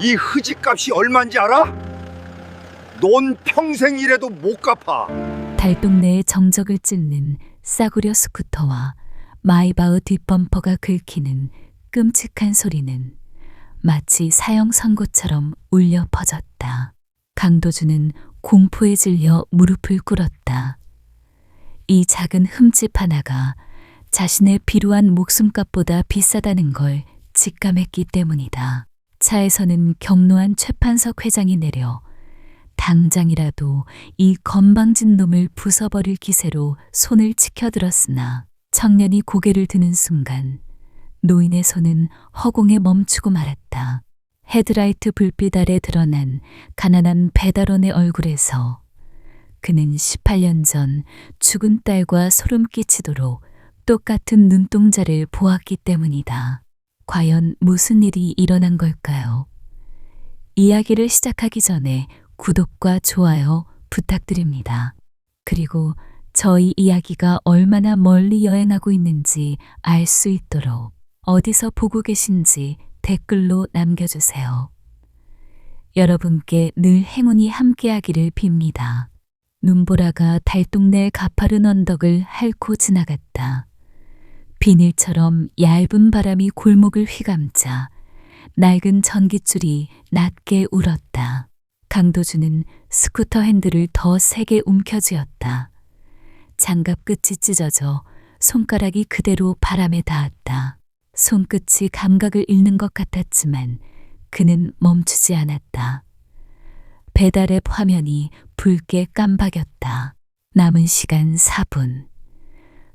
이 흐지값이 얼마인지 알아? 넌 평생 일해도 못 갚아. 달동네의 정적을 찢는 싸구려 스쿠터와 마이바흐 뒷범퍼가 긁히는 끔찍한 소리는 마치 사형 선고처럼 울려 퍼졌다. 강도주는 공포에 질려 무릎을 꿇었다. 이 작은 흠집 하나가 자신의 비루한 목숨값보다 비싸다는 걸 직감했기 때문이다. 차에서는 경로한 최판석 회장이 내려 당장이라도 이 건방진 놈을 부숴버릴 기세로 손을 치켜들었으나 청년이 고개를 드는 순간 노인의 손은 허공에 멈추고 말았다. 헤드라이트 불빛 아래 드러난 가난한 배달원의 얼굴에서 그는 18년 전 죽은 딸과 소름 끼치도록 똑같은 눈동자를 보았기 때문이다. 과연 무슨 일이 일어난 걸까요? 이야기를 시작하기 전에 구독과 좋아요 부탁드립니다. 그리고 저희 이야기가 얼마나 멀리 여행하고 있는지 알 수 있도록 어디서 보고 계신지 댓글로 남겨주세요. 여러분께 늘 행운이 함께하기를 빕니다. 눈보라가 달동네 가파른 언덕을 핥고 지나갔다. 비닐처럼 얇은 바람이 골목을 휘감자 낡은 전깃줄이 낮게 울었다. 강도주는 스쿠터 핸들을 더 세게 움켜쥐었다. 장갑 끝이 찢어져 손가락이 그대로 바람에 닿았다. 손끝이 감각을 잃는 것 같았지만 그는 멈추지 않았다. 배달앱 화면이 붉게 깜박였다. 남은 시간 4분.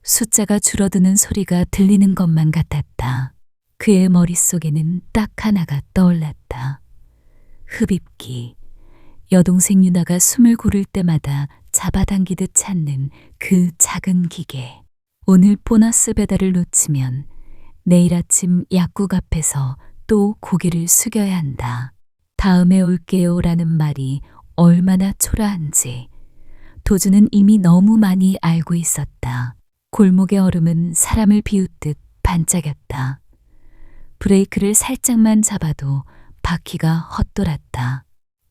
숫자가 줄어드는 소리가 들리는 것만 같았다. 그의 머릿속에는 딱 하나가 떠올랐다. 흡입기. 여동생 유나가 숨을 고를 때마다 잡아당기듯 찾는 그 작은 기계. 오늘 보너스 배달을 놓치면 내일 아침 약국 앞에서 또 고개를 숙여야 한다. 다음에 올게요 라는 말이 얼마나 초라한지 도주는 이미 너무 많이 알고 있었다. 골목의 얼음은 사람을 비웃듯 반짝였다. 브레이크를 살짝만 잡아도 바퀴가 헛돌았다.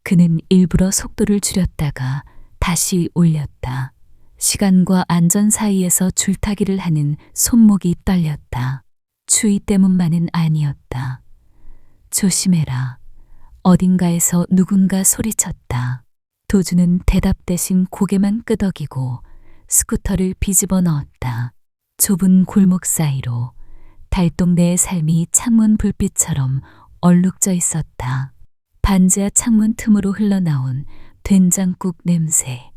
그는 일부러 속도를 줄였다가 다시 올렸다. 시간과 안전 사이에서 줄타기를 하는 손목이 떨렸다. 추위 때문만은 아니었다. 조심해라. 어딘가에서 누군가 소리쳤다. 도주는 대답 대신 고개만 끄덕이고 스쿠터를 뒤집어 넣었다. 좁은 골목 사이로 달동네의 삶이 창문 불빛처럼 얼룩져 있었다. 반지하 창문 틈으로 흘러나온 된장국 냄새,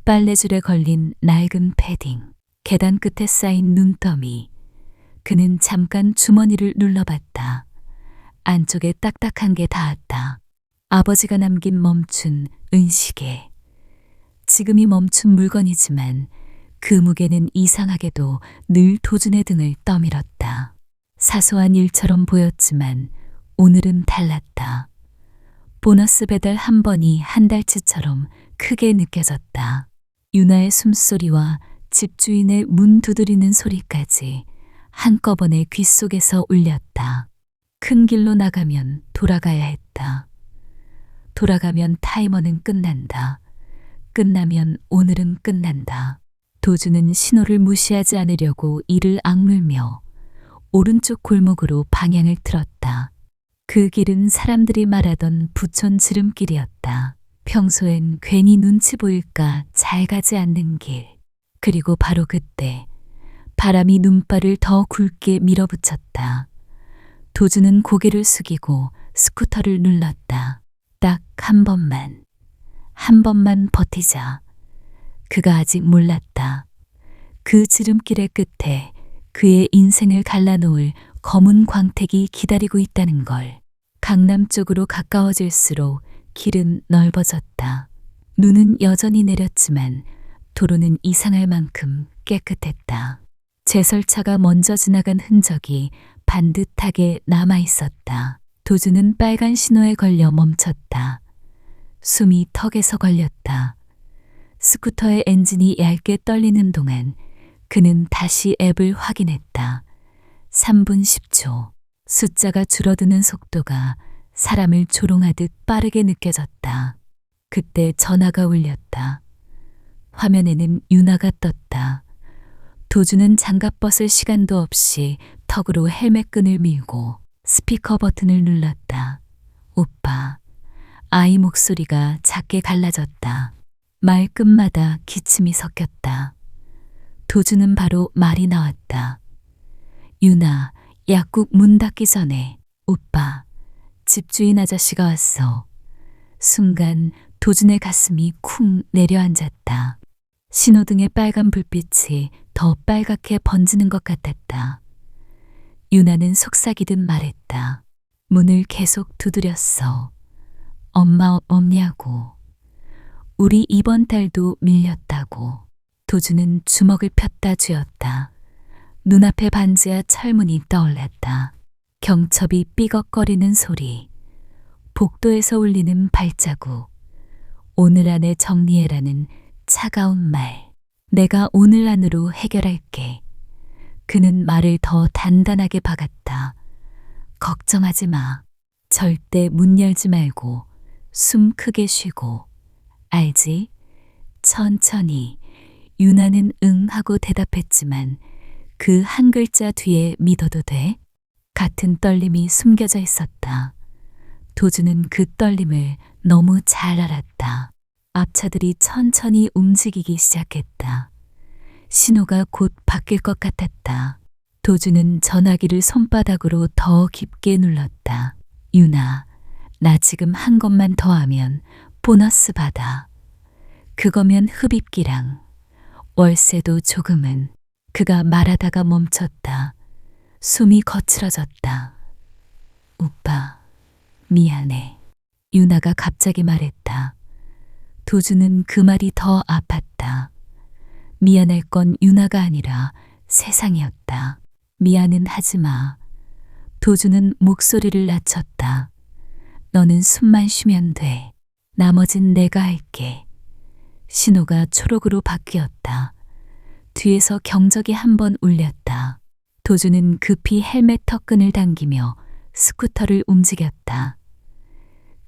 빨래줄에 걸린 낡은 패딩, 계단 끝에 쌓인 눈더미. 그는 잠깐 주머니를 눌러봤다. 안쪽에 딱딱한 게 닿았다. 아버지가 남긴 멈춘 은시계. 지금이 멈춘 물건이지만 그 무게는 이상하게도 늘 도준의 등을 떠밀었다. 사소한 일처럼 보였지만 오늘은 달랐다. 보너스 배달 한 번이 한 달치처럼 크게 느껴졌다. 유나의 숨소리와 집주인의 문 두드리는 소리까지 한꺼번에 귓속에서 울렸다. 큰 길로 나가면 돌아가야 했다. 돌아가면 타이머는 끝난다. 끝나면 오늘은 끝난다. 도주는 신호를 무시하지 않으려고 이를 악물며 오른쪽 골목으로 방향을 틀었다. 그 길은 사람들이 말하던 부촌 지름길이었다. 평소엔 괜히 눈치 보일까 잘 가지 않는 길. 그리고 바로 그때 바람이 눈발을 더 굵게 밀어붙였다. 도주는 고개를 숙이고 스쿠터를 눌렀다. 딱 한 번만. 한 번만 버티자. 그가 아직 몰랐다. 그 지름길의 끝에 그의 인생을 갈라놓을 검은 광택이 기다리고 있다는 걸. 강남 쪽으로 가까워질수록 길은 넓어졌다. 눈은 여전히 내렸지만 도로는 이상할 만큼 깨끗했다. 제설차가 먼저 지나간 흔적이 반듯하게 남아있었다. 도주는 빨간 신호에 걸려 멈췄다. 숨이 턱에서 걸렸다. 스쿠터의 엔진이 얇게 떨리는 동안 그는 다시 앱을 확인했다. 3분 10초. 숫자가 줄어드는 속도가 사람을 조롱하듯 빠르게 느껴졌다. 그때 전화가 울렸다. 화면에는 윤아가 떴다. 도주는 장갑 벗을 시간도 없이 턱으로 헬멧끈을 밀고 스피커 버튼을 눌렀다. 오빠. 아이 목소리가 작게 갈라졌다. 말끝마다 기침이 섞였다. 도주는 바로 말이 나왔다. 윤아, 약국 문 닫기 전에 오빠, 집주인 아저씨가 왔어. 순간 도준의 가슴이 쿵 내려앉았다. 신호등의 빨간 불빛이 더 빨갛게 번지는 것 같았다. 윤아는 속삭이듯 말했다. 문을 계속 두드렸어. 엄마 없냐고. 우리 이번 달도 밀렸다고. 도주는 주먹을 폈다 쥐었다. 눈앞에 반지하 철문이 떠올랐다. 경첩이 삐걱거리는 소리. 복도에서 울리는 발자국. 오늘 안에 정리해라는 차가운 말. 내가 오늘 안으로 해결할게. 그는 말을 더 단단하게 박았다. 걱정하지 마. 절대 문 열지 말고 숨 크게 쉬고. 알지? 천천히. 윤아는 응 하고 대답했지만 그 한 글자 뒤에 믿어도 돼? 같은 떨림이 숨겨져 있었다. 도주는 그 떨림을 너무 잘 알았다. 앞차들이 천천히 움직이기 시작했다. 신호가 곧 바뀔 것 같았다. 도주는 전화기를 손바닥으로 더 깊게 눌렀다. 윤아, 나 지금 한 것만 더 하면 보너스 받아. 그거면 흡입기랑 월세도 조금은. 그가 말하다가 멈췄다. 숨이 거칠어졌다. 오빠, 미안해. 윤아가 갑자기 말했다. 도주는 그 말이 더 아팠다. 미안할 건 윤아가 아니라 세상이었다. 미안은 하지 마. 도주는 목소리를 낮췄다. 너는 숨만 쉬면 돼. 나머진 내가 할게. 신호가 초록으로 바뀌었다. 뒤에서 경적이 한 번 울렸다. 도주는 급히 헬멧 턱끈을 당기며 스쿠터를 움직였다.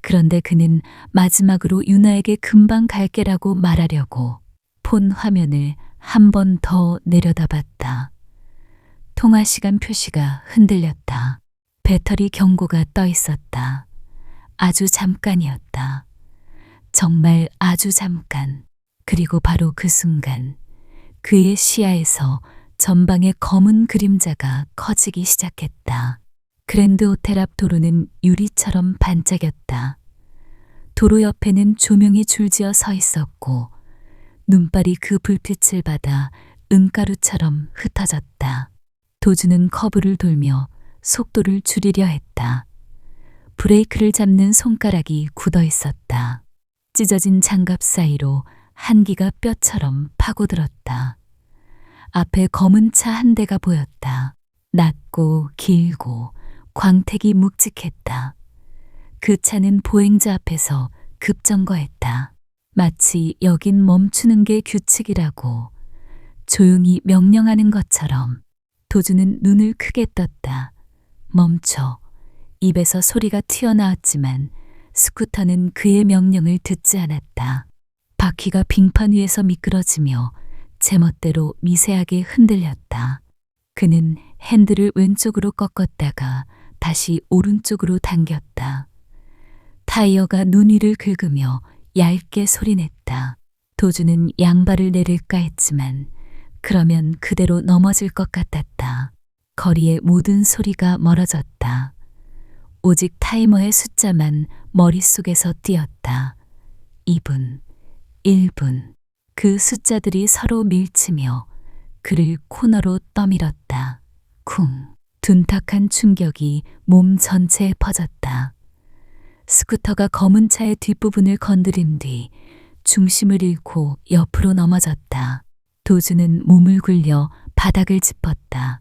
그런데 그는 마지막으로 윤아에게 금방 갈게라고 말하려고 폰 화면을 한 번 더 내려다봤다. 통화 시간 표시가 흔들렸다. 배터리 경고가 떠 있었다. 아주 잠깐이었다. 정말 아주 잠깐. 그리고 바로 그 순간 그의 시야에서 전방의 검은 그림자가 커지기 시작했다. 그랜드 호텔 앞 도로는 유리처럼 반짝였다. 도로 옆에는 조명이 줄지어 서 있었고 눈발이 그 불빛을 받아 은가루처럼 흩어졌다. 도주는 커브를 돌며 속도를 줄이려 했다. 브레이크를 잡는 손가락이 굳어 있었다. 찢어진 장갑 사이로 한기가 뼈처럼 파고들었다. 앞에 검은 차 한 대가 보였다. 낮고 길고 광택이 묵직했다. 그 차는 보행자 앞에서 급정거했다. 마치 여긴 멈추는 게 규칙이라고 조용히 명령하는 것처럼. 도주는 눈을 크게 떴다. 멈춰. 입에서 소리가 튀어나왔지만 스쿠터는 그의 명령을 듣지 않았다. 바퀴가 빙판 위에서 미끄러지며 제멋대로 미세하게 흔들렸다. 그는 핸들을 왼쪽으로 꺾었다가 다시 오른쪽으로 당겼다. 타이어가 눈 위를 긁으며 얇게 소리냈다. 도주는 양발을 내릴까 했지만 그러면 그대로 넘어질 것 같았다. 거리의 모든 소리가 멀어졌다. 오직 타이머의 숫자만 머릿속에서 뛰었다. 2분, 1분. 그 숫자들이 서로 밀치며 그를 코너로 떠밀었다. 쿵. 둔탁한 충격이 몸 전체에 퍼졌다. 스쿠터가 검은 차의 뒷부분을 건드린 뒤 중심을 잃고 옆으로 넘어졌다. 도주는 몸을 굴려 바닥을 짚었다.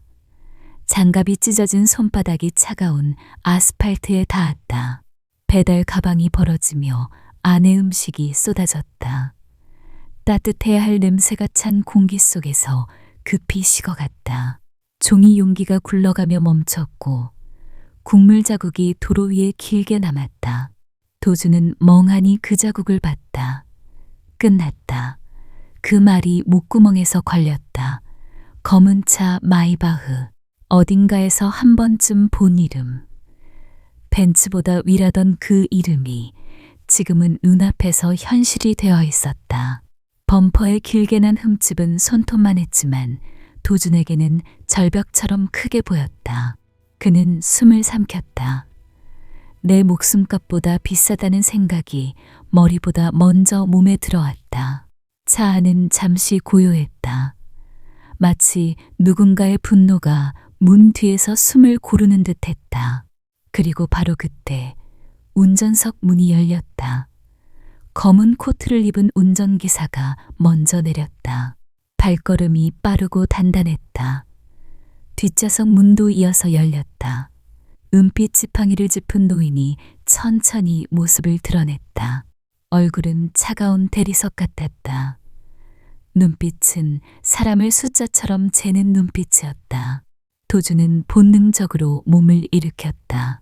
장갑이 찢어진 손바닥이 차가운 아스팔트에 닿았다. 배달 가방이 벌어지며 안에 음식이 쏟아졌다. 따뜻해야 할 냄새가 찬 공기 속에서 급히 식어갔다. 종이 용기가 굴러가며 멈췄고 국물 자국이 도로 위에 길게 남았다. 도주는 멍하니 그 자국을 봤다. 끝났다. 그 말이 목구멍에서 걸렸다. 검은 차 마이바흐. 어딘가에서 한 번쯤 본 이름. 벤츠보다 위라던 그 이름이 지금은 눈앞에서 현실이 되어 있었다. 범퍼에 길게 난 흠집은 손톱만 했지만 도준에게는 절벽처럼 크게 보였다. 그는 숨을 삼켰다. 내 목숨값보다 비싸다는 생각이 머리보다 먼저 몸에 들어왔다. 차 안은 잠시 고요했다. 마치 누군가의 분노가 문 뒤에서 숨을 고르는 듯 했다. 그리고 바로 그때 운전석 문이 열렸다. 검은 코트를 입은 운전기사가 먼저 내렸다. 발걸음이 빠르고 단단했다. 뒷좌석 문도 이어서 열렸다. 은빛 지팡이를 짚은 노인이 천천히 모습을 드러냈다. 얼굴은 차가운 대리석 같았다. 눈빛은 사람을 숫자처럼 재는 눈빛이었다. 도주는 본능적으로 몸을 일으켰다.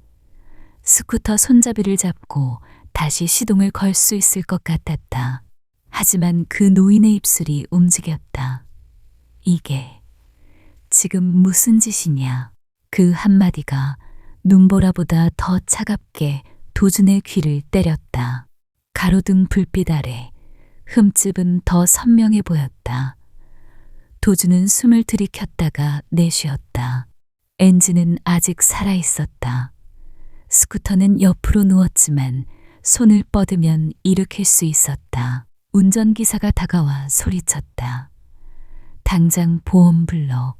스쿠터 손잡이를 잡고 다시 시동을 걸 수 있을 것 같았다. 하지만 그 노인의 입술이 움직였다. 이게 지금 무슨 짓이냐? 그 한마디가 눈보라보다 더 차갑게 도준의 귀를 때렸다. 가로등 불빛 아래 흠집은 더 선명해 보였다. 도준은 숨을 들이켰다가 내쉬었다. 엔진은 아직 살아있었다. 스쿠터는 옆으로 누웠지만 손을 뻗으면 일으킬 수 있었다. 운전기사가 다가와 소리쳤다. 당장 보험 불러.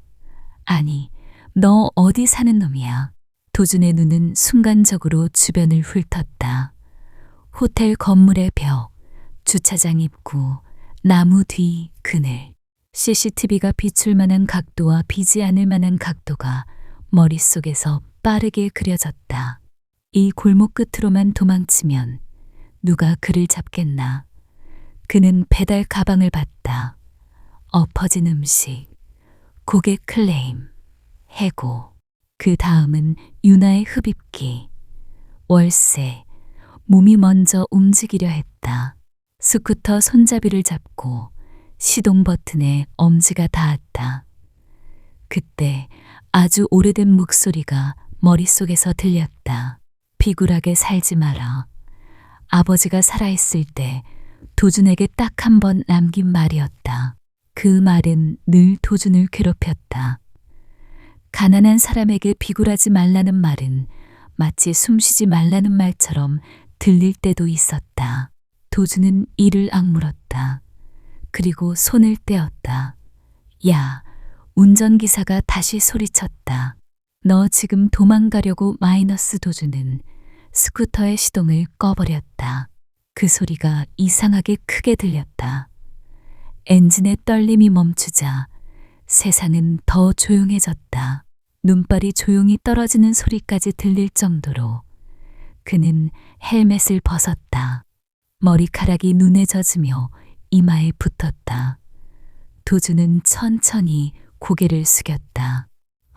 아니, 너 어디 사는 놈이야? 도준의 눈은 순간적으로 주변을 훑었다. 호텔 건물의 벽, 주차장 입구, 나무 뒤 그늘. CCTV가 비출 만한 각도와 비지 않을 만한 각도가 머릿속에서 빠르게 그려졌다. 이 골목 끝으로만 도망치면 누가 그를 잡겠나. 그는 배달 가방을 봤다. 엎어진 음식, 고객 클레임, 해고. 그 다음은 유나의 흡입기, 월세. 몸이 먼저 움직이려 했다. 스쿠터 손잡이를 잡고 시동 버튼에 엄지가 닿았다. 그때 아주 오래된 목소리가 머릿속에서 들렸다. 비굴하게 살지 마라. 아버지가 살아있을 때 도준에게 딱 한 번 남긴 말이었다. 그 말은 늘 도준을 괴롭혔다. 가난한 사람에게 비굴하지 말라는 말은 마치 숨쉬지 말라는 말처럼 들릴 때도 있었다. 도준은 이를 악물었다. 그리고 손을 떼었다. 야, 운전기사가 다시 소리쳤다. 너 지금 도망가려고 마이너스. 도준은 스쿠터의 시동을 꺼버렸다. 그 소리가 이상하게 크게 들렸다. 엔진의 떨림이 멈추자 세상은 더 조용해졌다. 눈발이 조용히 떨어지는 소리까지 들릴 정도로 그는 헬멧을 벗었다. 머리카락이 눈에 젖으며 이마에 붙었다. 도주는 천천히 고개를 숙였다.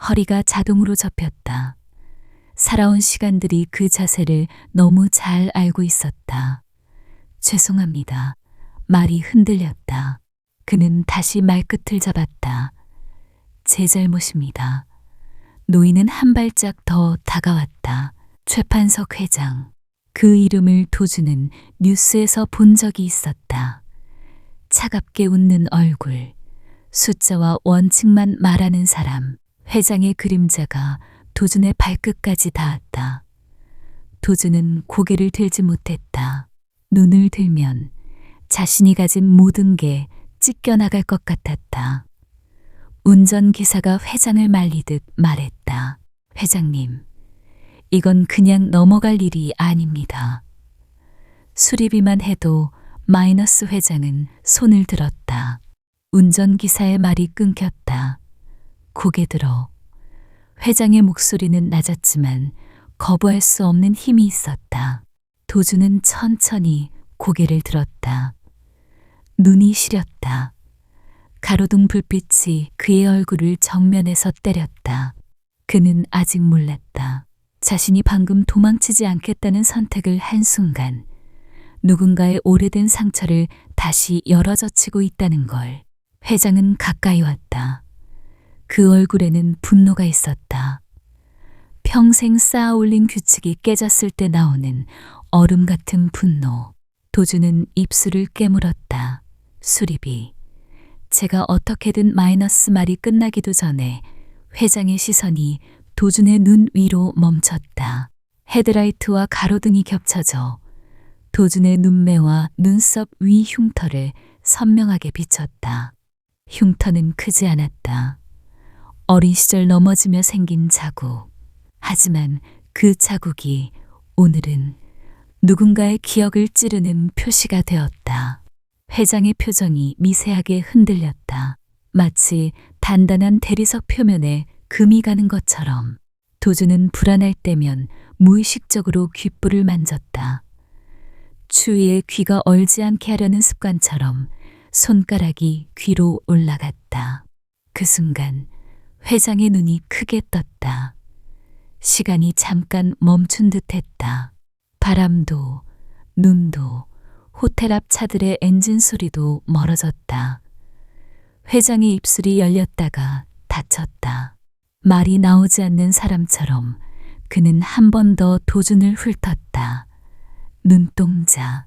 허리가 자동으로 접혔다. 살아온 시간들이 그 자세를 너무 잘 알고 있었다. 죄송합니다. 말이 흔들렸다. 그는 다시 말끝을 잡았다. 제 잘못입니다. 노인은 한 발짝 더 다가왔다. 최판석 회장. 그 이름을 도주는 뉴스에서 본 적이 있었다. 차갑게 웃는 얼굴, 숫자와 원칙만 말하는 사람. 회장의 그림자가 도준의 발끝까지 닿았다. 도준은 고개를 들지 못했다. 눈을 들면 자신이 가진 모든 게 찢겨나갈 것 같았다. 운전기사가 회장을 말리듯 말했다. 회장님, 이건 그냥 넘어갈 일이 아닙니다. 수리비만 해도 마이너스. 회장은 손을 들었다. 운전기사의 말이 끊겼다. 고개 들어. 회장의 목소리는 낮았지만 거부할 수 없는 힘이 있었다. 도주는 천천히 고개를 들었다. 눈이 시렸다. 가로등 불빛이 그의 얼굴을 정면에서 때렸다. 그는 아직 몰랐다. 자신이 방금 도망치지 않겠다는 선택을 한 순간 누군가의 오래된 상처를 다시 열어젖히고 있다는 걸 회장은 가까이 왔다. 그 얼굴에는 분노가 있었다. 평생 쌓아올린 규칙이 깨졌을 때 나오는 얼음 같은 분노. 도주는 입술을 깨물었다. 수리비. 제가 어떻게든 마이너스 말이 끝나기도 전에 회장의 시선이 도준의 눈 위로 멈췄다. 헤드라이트와 가로등이 겹쳐져 도준의 눈매와 눈썹 위 흉터를 선명하게 비췄다. 흉터는 크지 않았다. 어린 시절 넘어지며 생긴 자국. 하지만 그 자국이 오늘은 누군가의 기억을 찌르는 표시가 되었다. 회장의 표정이 미세하게 흔들렸다. 마치 단단한 대리석 표면에 금이 가는 것처럼. 도주는 불안할 때면 무의식적으로 귓불을 만졌다. 추위에 귀가 얼지 않게 하려는 습관처럼 손가락이 귀로 올라갔다. 그 순간 회장의 눈이 크게 떴다. 시간이 잠깐 멈춘 듯했다. 바람도, 눈도, 호텔 앞 차들의 엔진 소리도 멀어졌다. 회장의 입술이 열렸다가 닫혔다. 말이 나오지 않는 사람처럼 그는 한 번 더 도준을 훑었다. 눈동자,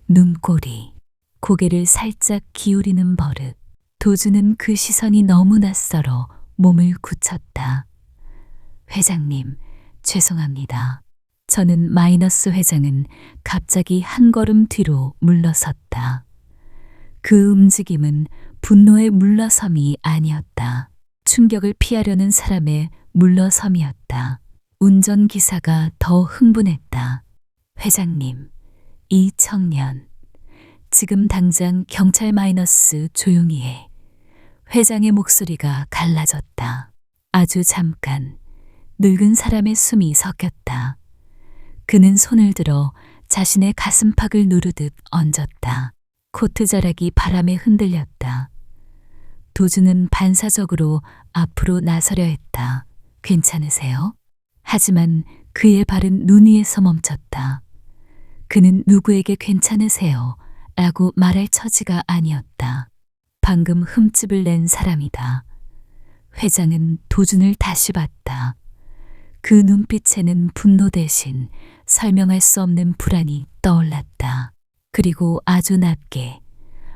눈꼬리, 고개를 살짝 기울이는 버릇. 도준은 그 시선이 너무 낯설어 몸을 굳혔다. 회장님, 죄송합니다. 저는 마이너스 회장은 갑자기 한 걸음 뒤로 물러섰다. 그 움직임은 분노의 물러섬이 아니었다. 충격을 피하려는 사람의 물러섬이었다. 운전기사가 더 흥분했다. 회장님, 이 청년, 지금 당장 경찰 마이너스 조용히 해. 회장의 목소리가 갈라졌다. 아주 잠깐 늙은 사람의 숨이 섞였다. 그는 손을 들어 자신의 가슴팍을 누르듯 얹었다. 코트 자락이 바람에 흔들렸다. 도주는 반사적으로 앞으로 나서려 했다. 괜찮으세요? 하지만 그의 발은 눈 위에서 멈췄다. 그는 누구에게 괜찮으세요? 라고 말할 처지가 아니었다. 방금 흠집을 낸 사람이다. 회장은 도준을 다시 봤다. 그 눈빛에는 분노 대신 설명할 수 없는 불안이 떠올랐다. 그리고 아주 낮게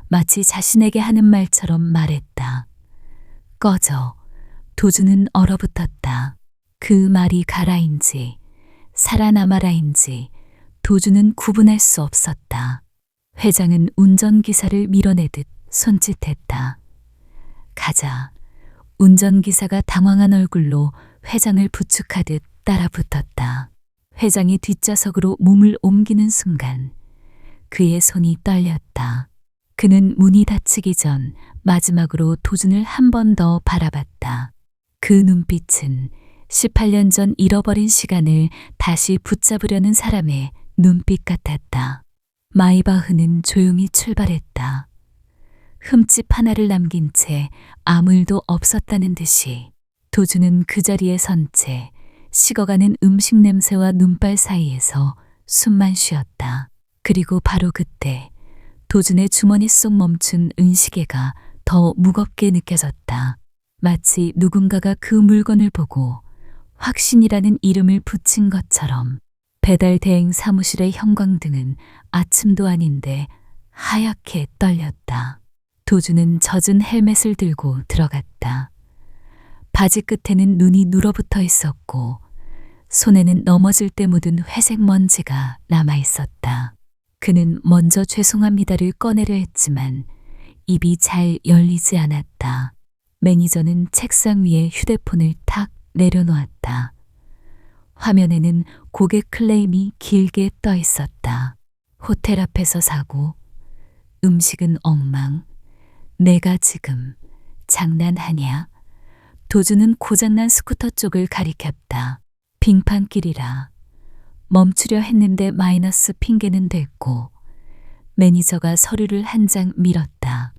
마치 자신에게 하는 말처럼 말했다. 꺼져. 도준은 얼어붙었다. 그 말이 가라인지 살아남아라인지 도준은 구분할 수 없었다. 회장은 운전기사를 밀어내듯 손짓했다. 가자. 운전기사가 당황한 얼굴로 회장을 부축하듯 따라붙었다. 회장이 뒷좌석으로 몸을 옮기는 순간 그의 손이 떨렸다. 그는 문이 닫히기 전 마지막으로 도준을 한 번 더 바라봤다. 그 눈빛은 18년 전 잃어버린 시간을 다시 붙잡으려는 사람의 눈빛 같았다. 마이바흐는 조용히 출발했다. 흠집 하나를 남긴 채 아무 일도 없었다는 듯이 도준은 그 자리에 선 채 식어가는 음식 냄새와 눈발 사이에서 숨만 쉬었다. 그리고 바로 그때 도준의 주머니 속 멈춘 은시계가 더 무겁게 느껴졌다. 마치 누군가가 그 물건을 보고 확신이라는 이름을 붙인 것처럼. 배달 대행 사무실의 형광등은 아침도 아닌데 하얗게 떨렸다. 도준은 젖은 헬멧을 들고 들어갔다. 바지 끝에는 눈이 눌어붙어 있었고 손에는 넘어질 때 묻은 회색 먼지가 남아 있었다. 그는 먼저 죄송합니다를 꺼내려 했지만 입이 잘 열리지 않았다. 매니저는 책상 위에 휴대폰을 탁 내려놓았다. 화면에는 고객 클레임이 길게 떠 있었다. 호텔 앞에서 사고, 음식은 엉망, 내가 지금 장난하냐? 도주는 고장난 스쿠터 쪽을 가리켰다. 빙판길이라. 멈추려 했는데 마이너스 핑계는 됐고 매니저가 서류를 한 장 밀었다.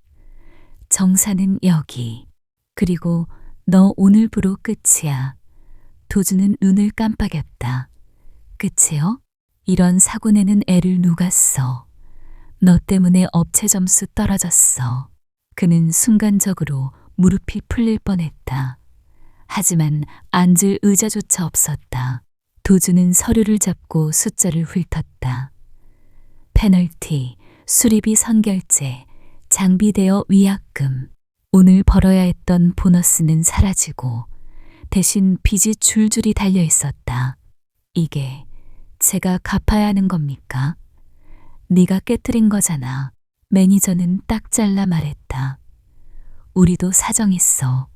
정사는 여기. 그리고 너 오늘부로 끝이야. 도주는 눈을 깜빡였다. 끝이요? 이런 사고 내는 애를 누가 써? 너 때문에 업체 점수 떨어졌어. 그는 순간적으로 무릎이 풀릴 뻔했다. 하지만 앉을 의자조차 없었다. 도주는 서류를 잡고 숫자를 훑었다. 페널티, 수리비 선결제, 장비대여 위약금. 오늘 벌어야 했던 보너스는 사라지고 대신 빚이 줄줄이 달려 있었다. 이게 제가 갚아야 하는 겁니까? 네가 깨트린 거잖아. 매니저는 딱 잘라 말했다. 우리도 사정 있어.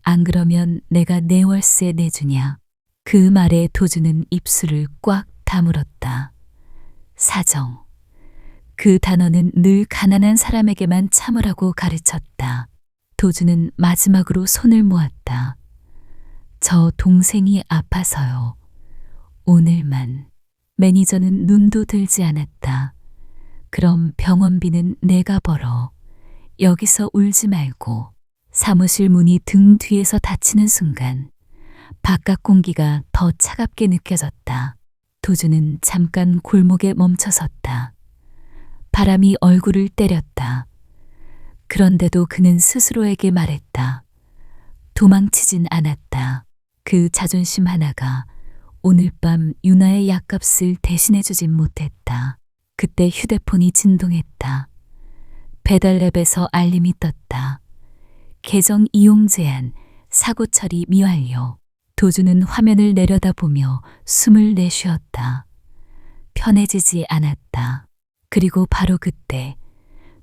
안 그러면 내가 내 월세 내주냐. 그 말에 도주는 입술을 꽉 다물었다. 사정. 그 단어는 늘 가난한 사람에게만 참으라고 가르쳤다. 도주는 마지막으로 손을 모았다. 저 동생이 아파서요. 오늘만. 매니저는 눈도 들지 않았다. 그럼 병원비는 내가 벌어. 여기서 울지 말고. 사무실 문이 등 뒤에서 닫히는 순간 바깥 공기가 더 차갑게 느껴졌다. 도주는 잠깐 골목에 멈춰섰다. 바람이 얼굴을 때렸다. 그런데도 그는 스스로에게 말했다. 도망치진 않았다. 그 자존심 하나가 오늘 밤 유나의 약값을 대신해주진 못했다. 그때 휴대폰이 진동했다. 배달앱에서 알림이 떴다. 계정 이용 제한, 사고 처리 미완료. 도주는 화면을 내려다보며 숨을 내쉬었다. 편해지지 않았다. 그리고 바로 그때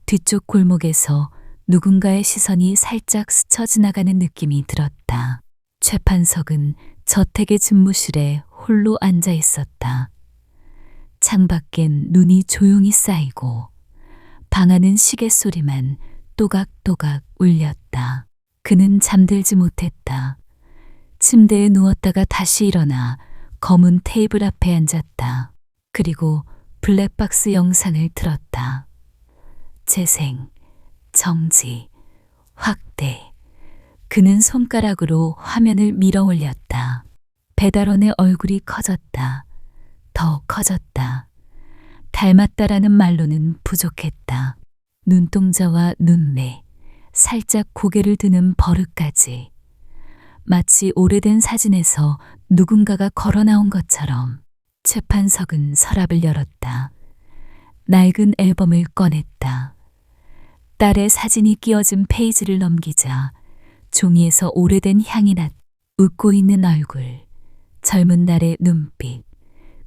뒤쪽 골목에서 누군가의 시선이 살짝 스쳐 지나가는 느낌이 들었다. 최판석은 저택의 집무실에 홀로 앉아 있었다. 창밖엔 눈이 조용히 쌓이고 방 안은 시계 소리만 또각또각 울렸다. 그는 잠들지 못했다. 침대에 누웠다가 다시 일어나 검은 테이블 앞에 앉았다. 그리고 블랙박스 영상을 틀었다. 재생, 정지, 확대. 그는 손가락으로 화면을 밀어 올렸다. 배달원의 얼굴이 커졌다. 더 커졌다. 닮았다라는 말로는 부족했다. 눈동자와 눈매, 살짝 고개를 드는 버릇까지. 마치 오래된 사진에서 누군가가 걸어 나온 것처럼. 최판석은 서랍을 열었다. 낡은 앨범을 꺼냈다. 딸의 사진이 끼워진 페이지를 넘기자 종이에서 오래된 향이 났다. 웃고 있는 얼굴, 젊은 날의 눈빛.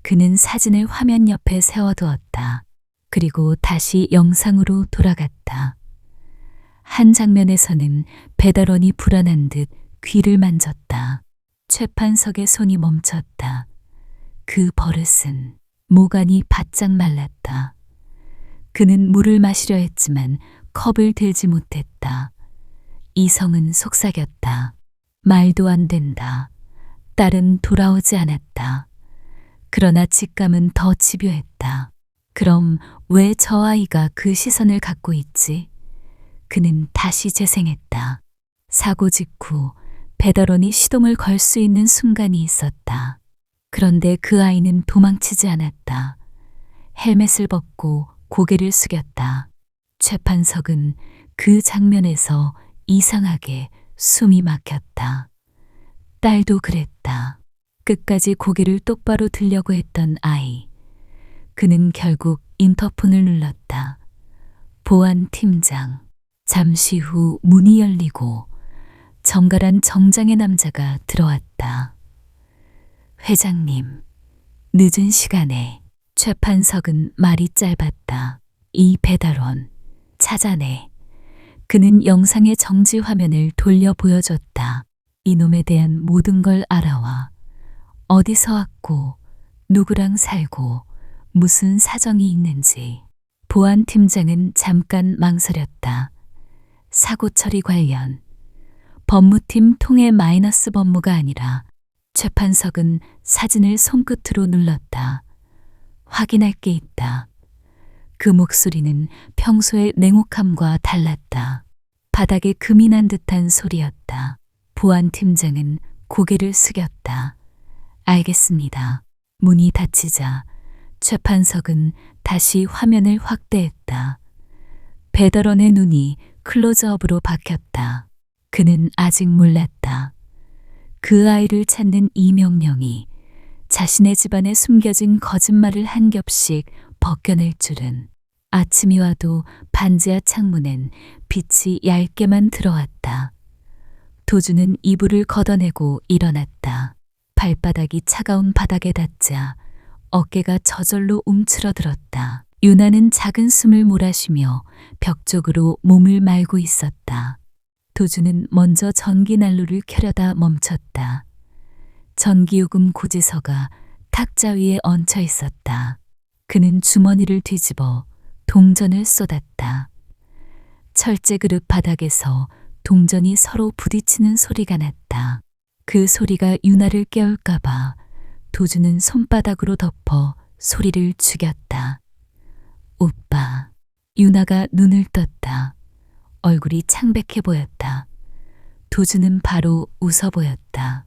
그는 사진을 화면 옆에 세워두었다. 그리고 다시 영상으로 돌아갔다. 한 장면에서는 배달원이 불안한 듯 귀를 만졌다. 최판석의 손이 멈췄다. 그 버릇은 모간이 바짝 말랐다. 그는 물을 마시려 했지만 컵을 들지 못했다. 이성은 속삭였다. 말도 안 된다. 딸은 돌아오지 않았다. 그러나 직감은 더 집요했다. 그럼 왜 저 아이가 그 시선을 갖고 있지? 그는 다시 재생했다. 사고 직후 배달원이 시동을 걸 수 있는 순간이 있었다. 그런데 그 아이는 도망치지 않았다. 헬멧을 벗고 고개를 숙였다. 최판석은 그 장면에서 이상하게 숨이 막혔다. 딸도 그랬다. 끝까지 고개를 똑바로 들려고 했던 아이. 그는 결국 인터폰을 눌렀다. 보안 팀장. 잠시 후 문이 열리고 정갈한 정장의 남자가 들어왔다. 회장님, 늦은 시간에. 최판석은 말이 짧았다. 이 배달원, 찾아내. 그는 영상의 정지 화면을 돌려 보여줬다. 이놈에 대한 모든 걸 알아와. 어디서 왔고, 누구랑 살고, 무슨 사정이 있는지. 보안팀장은 잠깐 망설였다. 사고 처리 관련. 법무팀 통해 마이너스 법무가 아니라. 최판석은 사진을 손끝으로 눌렀다. 확인할 게 있다. 그 목소리는 평소의 냉혹함과 달랐다. 바닥에 금이 난 듯한 소리였다. 보안팀장은 고개를 숙였다. 알겠습니다. 문이 닫히자 최판석은 다시 화면을 확대했다. 배달원의 눈이 클로즈업으로 박혔다. 그는 아직 몰랐다. 그 아이를 찾는 이 명령이 자신의 집안에 숨겨진 거짓말을 한 겹씩 벗겨낼 줄은. 아침이 와도 반지하 창문엔 빛이 얇게만 들어왔다. 도주는 이불을 걷어내고 일어났다. 발바닥이 차가운 바닥에 닿자 어깨가 저절로 움츠러들었다. 유나는 작은 숨을 몰아쉬며 벽 쪽으로 몸을 말고 있었다. 도주는 먼저 전기난로를 켜려다 멈췄다. 전기요금 고지서가 탁자 위에 얹혀 있었다. 그는 주머니를 뒤집어 동전을 쏟았다. 철제 그릇 바닥에서 동전이 서로 부딪히는 소리가 났다. 그 소리가 유나를 깨울까봐 도주는 손바닥으로 덮어 소리를 죽였다. 오빠. 유나가 눈을 떴다. 얼굴이 창백해 보였다. 도주는 바로 웃어 보였다.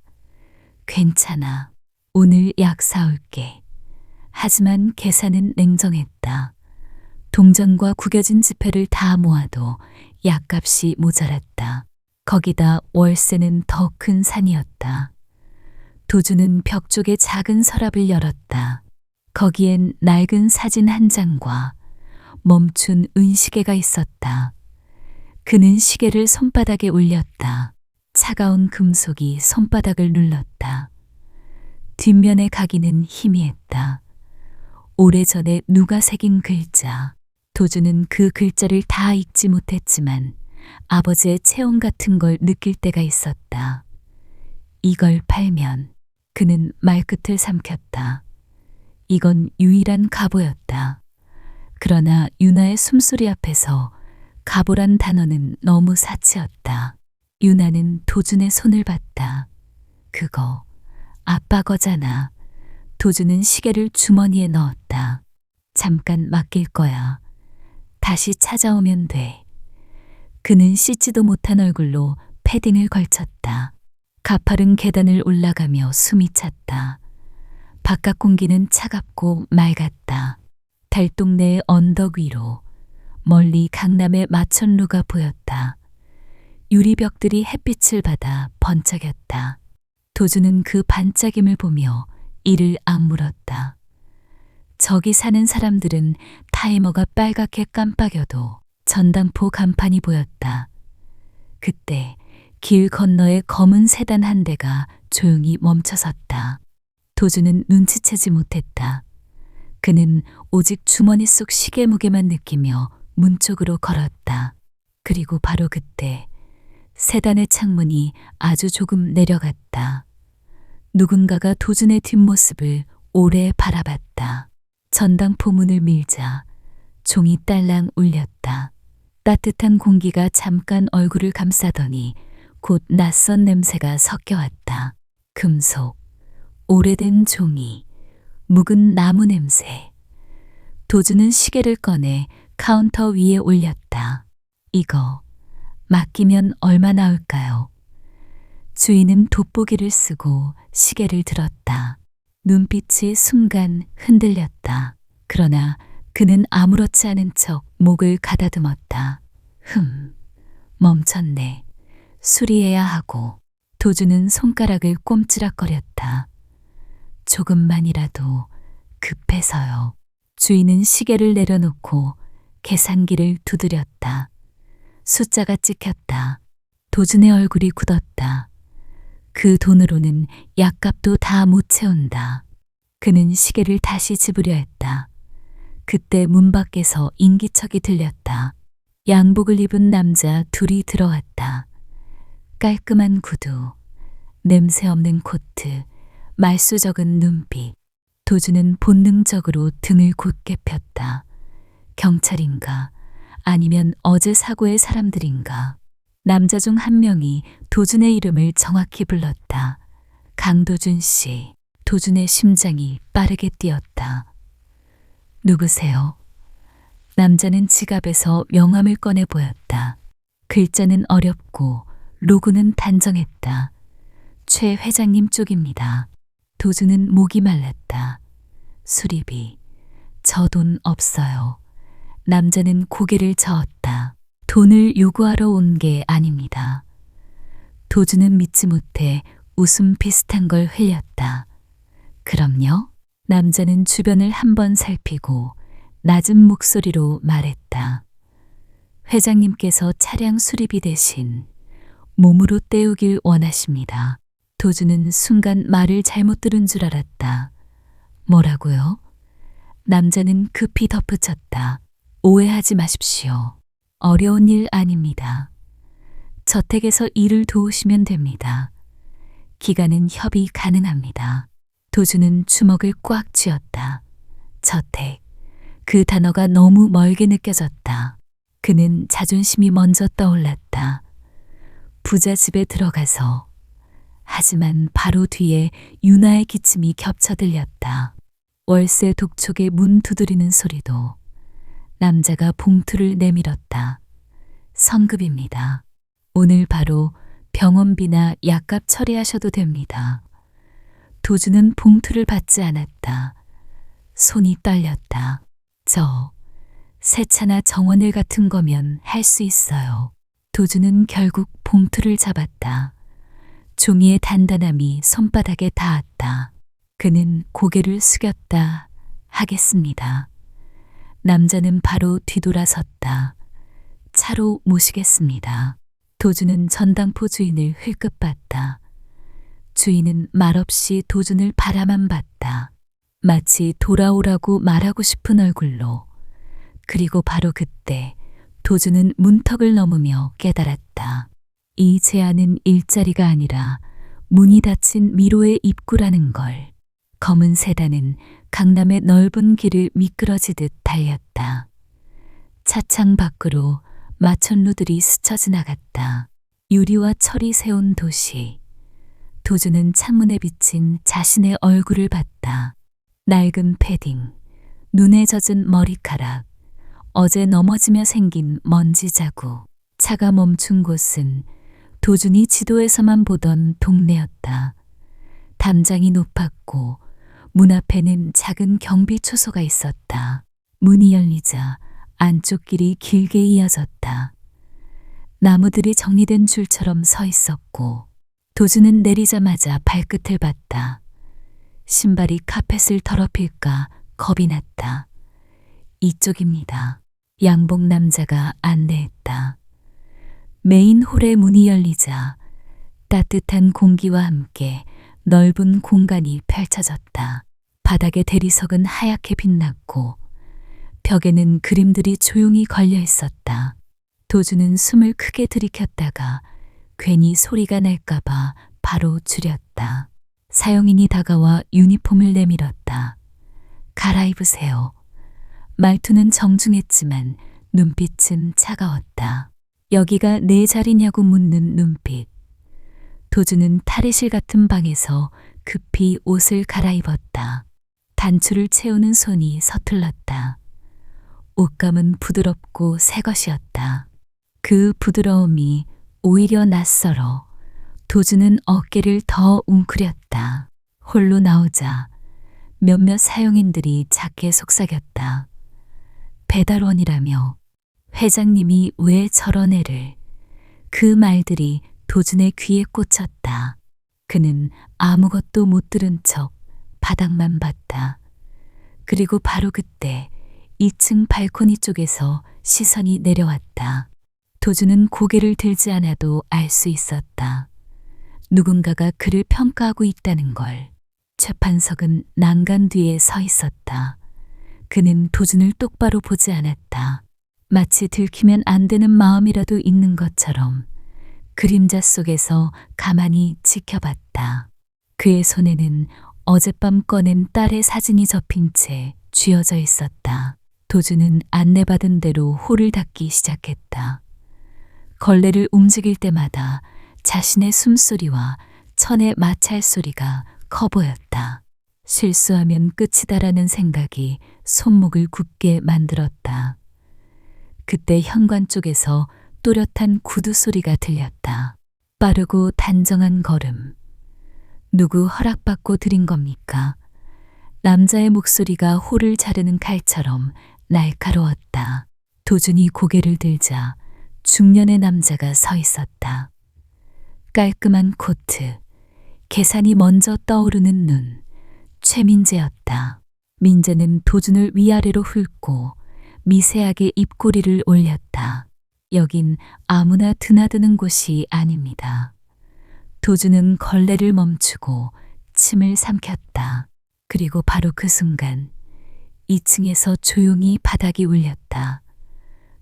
괜찮아. 오늘 약 사올게. 하지만 계산은 냉정했다. 동전과 구겨진 지폐를 다 모아도 약값이 모자랐다. 거기다 월세는 더 큰 산이었다. 도주는 벽 쪽에 작은 서랍을 열었다. 거기엔 낡은 사진 한 장과 멈춘 은시계가 있었다. 그는 시계를 손바닥에 올렸다. 차가운 금속이 손바닥을 눌렀다. 뒷면의 각인은 희미했다. 오래전에 누가 새긴 글자. 도주는 그 글자를 다 읽지 못했지만 아버지의 체온 같은 걸 느낄 때가 있었다. 이걸 팔면. 그는 말끝을 삼켰다. 이건 유일한 가보였다. 그러나 유나의 숨소리 앞에서 가보란 단어는 너무 사치였다. 유나는 도준의 손을 봤다. 그거 아빠 거잖아. 도준은 시계를 주머니에 넣었다. 잠깐 맡길 거야. 다시 찾아오면 돼. 그는 씻지도 못한 얼굴로 패딩을 걸쳤다. 가파른 계단을 올라가며 숨이 찼다. 바깥 공기는 차갑고 맑았다. 달동네의 언덕 위로 멀리 강남의 마천루가 보였다. 유리벽들이 햇빛을 받아 번쩍였다. 도주는 그 반짝임을 보며 이를 악물었다. 저기 사는 사람들은 타이머가 빨갛게 깜빡여도 전당포 간판이 보였다. 그때 길 건너에 검은 세단 한 대가 조용히 멈춰섰다. 도주는 눈치채지 못했다. 그는 오직 주머니 속 시계 무게만 느끼며 문 쪽으로 걸었다. 그리고 바로 그때 세단의 창문이 아주 조금 내려갔다. 누군가가 도준의 뒷모습을 오래 바라봤다. 전당포 문을 밀자 종이 딸랑 울렸다. 따뜻한 공기가 잠깐 얼굴을 감싸더니 곧 낯선 냄새가 섞여왔다. 금속, 오래된 종이, 묵은 나무 냄새. 도주는 시계를 꺼내 카운터 위에 올렸다. 이거 맡기면 얼마 나올까요? 주인은 돋보기를 쓰고 시계를 들었다. 눈빛이 순간 흔들렸다. 그러나 그는 아무렇지 않은 척 목을 가다듬었다. 멈췄네. 수리해야 하고. 도주는 손가락을 꼼지락거렸다. 조금만이라도 급해서요. 주인은 시계를 내려놓고 계산기를 두드렸다. 숫자가 찍혔다. 도준의 얼굴이 굳었다. 그 돈으로는 약값도 다 못 채운다. 그는 시계를 다시 집으려 했다. 그때 문 밖에서 인기척이 들렸다. 양복을 입은 남자 둘이 들어왔다. 깔끔한 구두, 냄새 없는 코트, 말수 적은 눈빛. 도주는 본능적으로 등을 곧게 폈다. 경찰인가? 아니면 어제 사고의 사람들인가? 남자 중 한 명이 도준의 이름을 정확히 불렀다. 강도준 씨. 도준의 심장이 빠르게 뛰었다. 누구세요? 남자는 지갑에서 명함을 꺼내 보였다. 글자는 어렵고 로고는 단정했다. 최 회장님 쪽입니다. 도주는 목이 말랐다. 수리비, 저 돈 없어요. 남자는 고개를 저었다. 돈을 요구하러 온 게 아닙니다. 도주는 믿지 못해 웃음 비슷한 걸 흘렸다. 그럼요? 남자는 주변을 한번 살피고 낮은 목소리로 말했다. 회장님께서 차량 수리비 대신 몸으로 때우길 원하십니다. 도주는 순간 말을 잘못 들은 줄 알았다. 뭐라고요? 남자는 급히 덧붙였다. 오해하지 마십시오. 어려운 일 아닙니다. 저택에서 일을 도우시면 됩니다. 기간은 협의 가능합니다. 도주는 주먹을 꽉 쥐었다. 저택. 그 단어가 너무 멀게 느껴졌다. 그는 자존심이 먼저 떠올랐다. 부자 집에 들어가서. 하지만 바로 뒤에 유나의 기침이 겹쳐 들렸다. 월세 독촉에 문 두드리는 소리도. 남자가 봉투를 내밀었다. 성급입니다. 오늘 바로 병원비나 약값 처리하셔도 됩니다. 도주는 봉투를 받지 않았다. 손이 떨렸다. 세차나 정원일 같은 거면 할 수 있어요. 도주는 결국 봉투를 잡았다. 종이의 단단함이 손바닥에 닿았다. 그는 고개를 숙였다. 하겠습니다. 남자는 바로 뒤돌아섰다. 차로 모시겠습니다. 도주는 전당포 주인을 흘끗 봤다. 주인은 말없이 도준을 바라만 봤다. 마치 돌아오라고 말하고 싶은 얼굴로. 그리고 바로 그때 도준은 문턱을 넘으며 깨달았다. 이 제안은 일자리가 아니라 문이 닫힌 미로의 입구라는 걸. 검은 세단은 강남의 넓은 길을 미끄러지듯 달렸다. 차창 밖으로 마천루들이 스쳐 지나갔다. 유리와 철이 세운 도시. 도주는 창문에 비친 자신의 얼굴을 봤다. 낡은 패딩, 눈에 젖은 머리카락, 어제 넘어지며 생긴 먼지 자국. 차가 멈춘 곳은 도준이 지도에서만 보던 동네였다. 담장이 높았고 문 앞에는 작은 경비초소가 있었다. 문이 열리자 안쪽 길이 길게 이어졌다. 나무들이 정리된 줄처럼 서 있었고 도주는 내리자마자 발끝을 봤다. 신발이 카펫을 더럽힐까 겁이 났다. 이쪽입니다. 양복 남자가 안내했다. 메인 홀의 문이 열리자 따뜻한 공기와 함께 넓은 공간이 펼쳐졌다. 바닥의 대리석은 하얗게 빛났고 벽에는 그림들이 조용히 걸려 있었다. 도주는 숨을 크게 들이켰다가 괜히 소리가 날까봐 바로 줄였다. 사용인이 다가와 유니폼을 내밀었다. 갈아입으세요. 말투는 정중했지만 눈빛은 차가웠다. 여기가 내 자리냐고 묻는 눈빛. 도주는 탈의실 같은 방에서 급히 옷을 갈아입었다. 단추를 채우는 손이 서툴렀다. 옷감은 부드럽고 새 것이었다. 그 부드러움이 오히려 낯설어 도주는 어깨를 더 웅크렸다. 홀로 나오자 몇몇 사용인들이 작게 속삭였다. 배달원이라며 회장님이 왜 저런 애를. 그 말들이 도준의 귀에 꽂혔다. 그는 아무것도 못 들은 척 바닥만 봤다. 그리고 바로 그때 2층 발코니 쪽에서 시선이 내려왔다. 도주는 고개를 들지 않아도 알 수 있었다. 누군가가 그를 평가하고 있다는 걸. 재판석은 난간 뒤에 서 있었다. 그는 도준을 똑바로 보지 않았다. 마치 들키면 안 되는 마음이라도 있는 것처럼 그림자 속에서 가만히 지켜봤다. 그의 손에는 어젯밤 꺼낸 딸의 사진이 접힌 채 쥐어져 있었다. 도주는 안내받은 대로 홀을 닫기 시작했다. 걸레를 움직일 때마다 자신의 숨소리와 천의 마찰 소리가 커 보였다. 실수하면 끝이다라는 생각이 손목을 굳게 만들었다. 그때 현관 쪽에서 또렷한 구두 소리가 들렸다. 빠르고 단정한 걸음. 누구 허락받고 드린 겁니까? 남자의 목소리가 홀을 자르는 칼처럼 날카로웠다. 도준이 고개를 들자 중년의 남자가 서 있었다. 깔끔한 코트, 계산이 먼저 떠오르는 눈, 최민재였다. 민재는 도준을 위아래로 훑고 미세하게 입꼬리를 올렸다. 여긴 아무나 드나드는 곳이 아닙니다. 도준은 걸레를 멈추고 침을 삼켰다. 그리고 바로 그 순간 2층에서 조용히 바닥이 울렸다.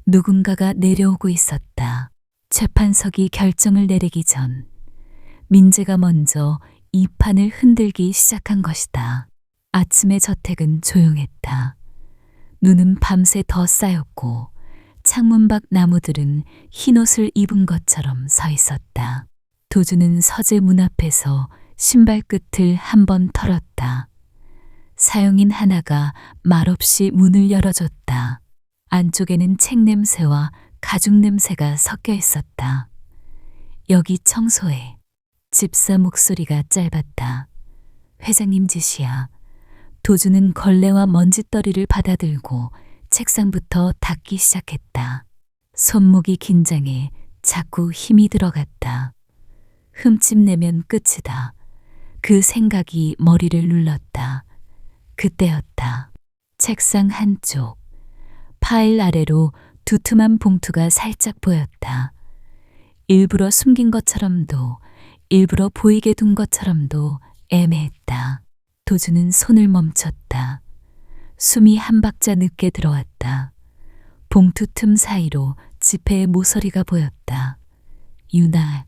누군가가 내려오고 있었다. 재판석이 결정을 내리기 전 민재가 먼저 이 판을 흔들기 시작한 것이다. 아침의 저택은 조용했다. 눈은 밤새 더 쌓였고 창문 밖 나무들은 흰옷을 입은 것처럼 서 있었다. 도준은 서재 문 앞에서 신발 끝을 한 번 털었다. 사형인 하나가 말없이 문을 열어줬다. 안쪽에는 책 냄새와 가죽 냄새가 섞여 있었다. 여기 청소해. 집사 목소리가 짧았다. 회장님 짓이야. 도준은 걸레와 먼지떨이를 받아들고 책상부터 닦기 시작했다. 손목이 긴장해 자꾸 힘이 들어갔다. 흠집 내면 끝이다. 그 생각이 머리를 눌렀다. 그때였다. 책상 한쪽, 파일 아래로 두툼한 봉투가 살짝 보였다. 일부러 숨긴 것처럼도 일부러 보이게 둔 것처럼도 애매했다. 도준은 손을 멈췄다. 숨이 한 박자 늦게 들어왔다. 봉투 틈 사이로 지폐의 모서리가 보였다. 유나,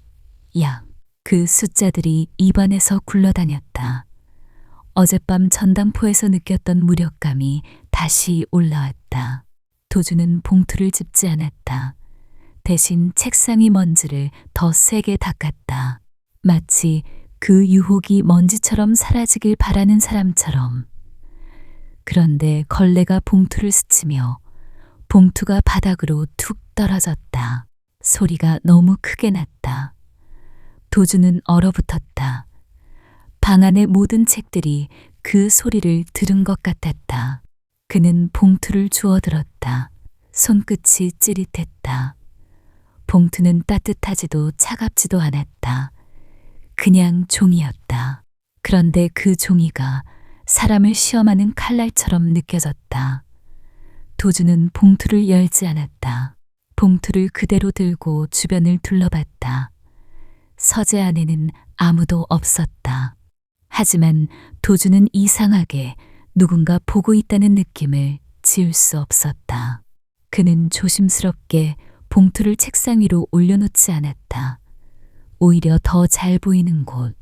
양. 그 숫자들이 입안에서 굴러다녔다. 어젯밤 전당포에서 느꼈던 무력감이 다시 올라왔다. 도준은 봉투를 짚지 않았다. 대신 책상의 먼지를 더 세게 닦았다. 마치 그 유혹이 먼지처럼 사라지길 바라는 사람처럼. 그런데 걸레가 봉투를 스치며 봉투가 바닥으로 툭 떨어졌다. 소리가 너무 크게 났다. 도준은 얼어붙었다. 방 안의 모든 책들이 그 소리를 들은 것 같았다. 그는 봉투를 주워들었다. 손끝이 찌릿했다. 봉투는 따뜻하지도 차갑지도 않았다. 그냥 종이였다. 그런데 그 종이가 사람을 시험하는 칼날처럼 느껴졌다. 도준은 봉투를 열지 않았다. 봉투를 그대로 들고 주변을 둘러봤다. 서재 안에는 아무도 없었다. 하지만 도준은 이상하게 누군가 보고 있다는 느낌을 지울 수 없었다. 그는 조심스럽게 봉투를 책상 위로 올려놓지 않았다. 오히려 더 잘 보이는 곳,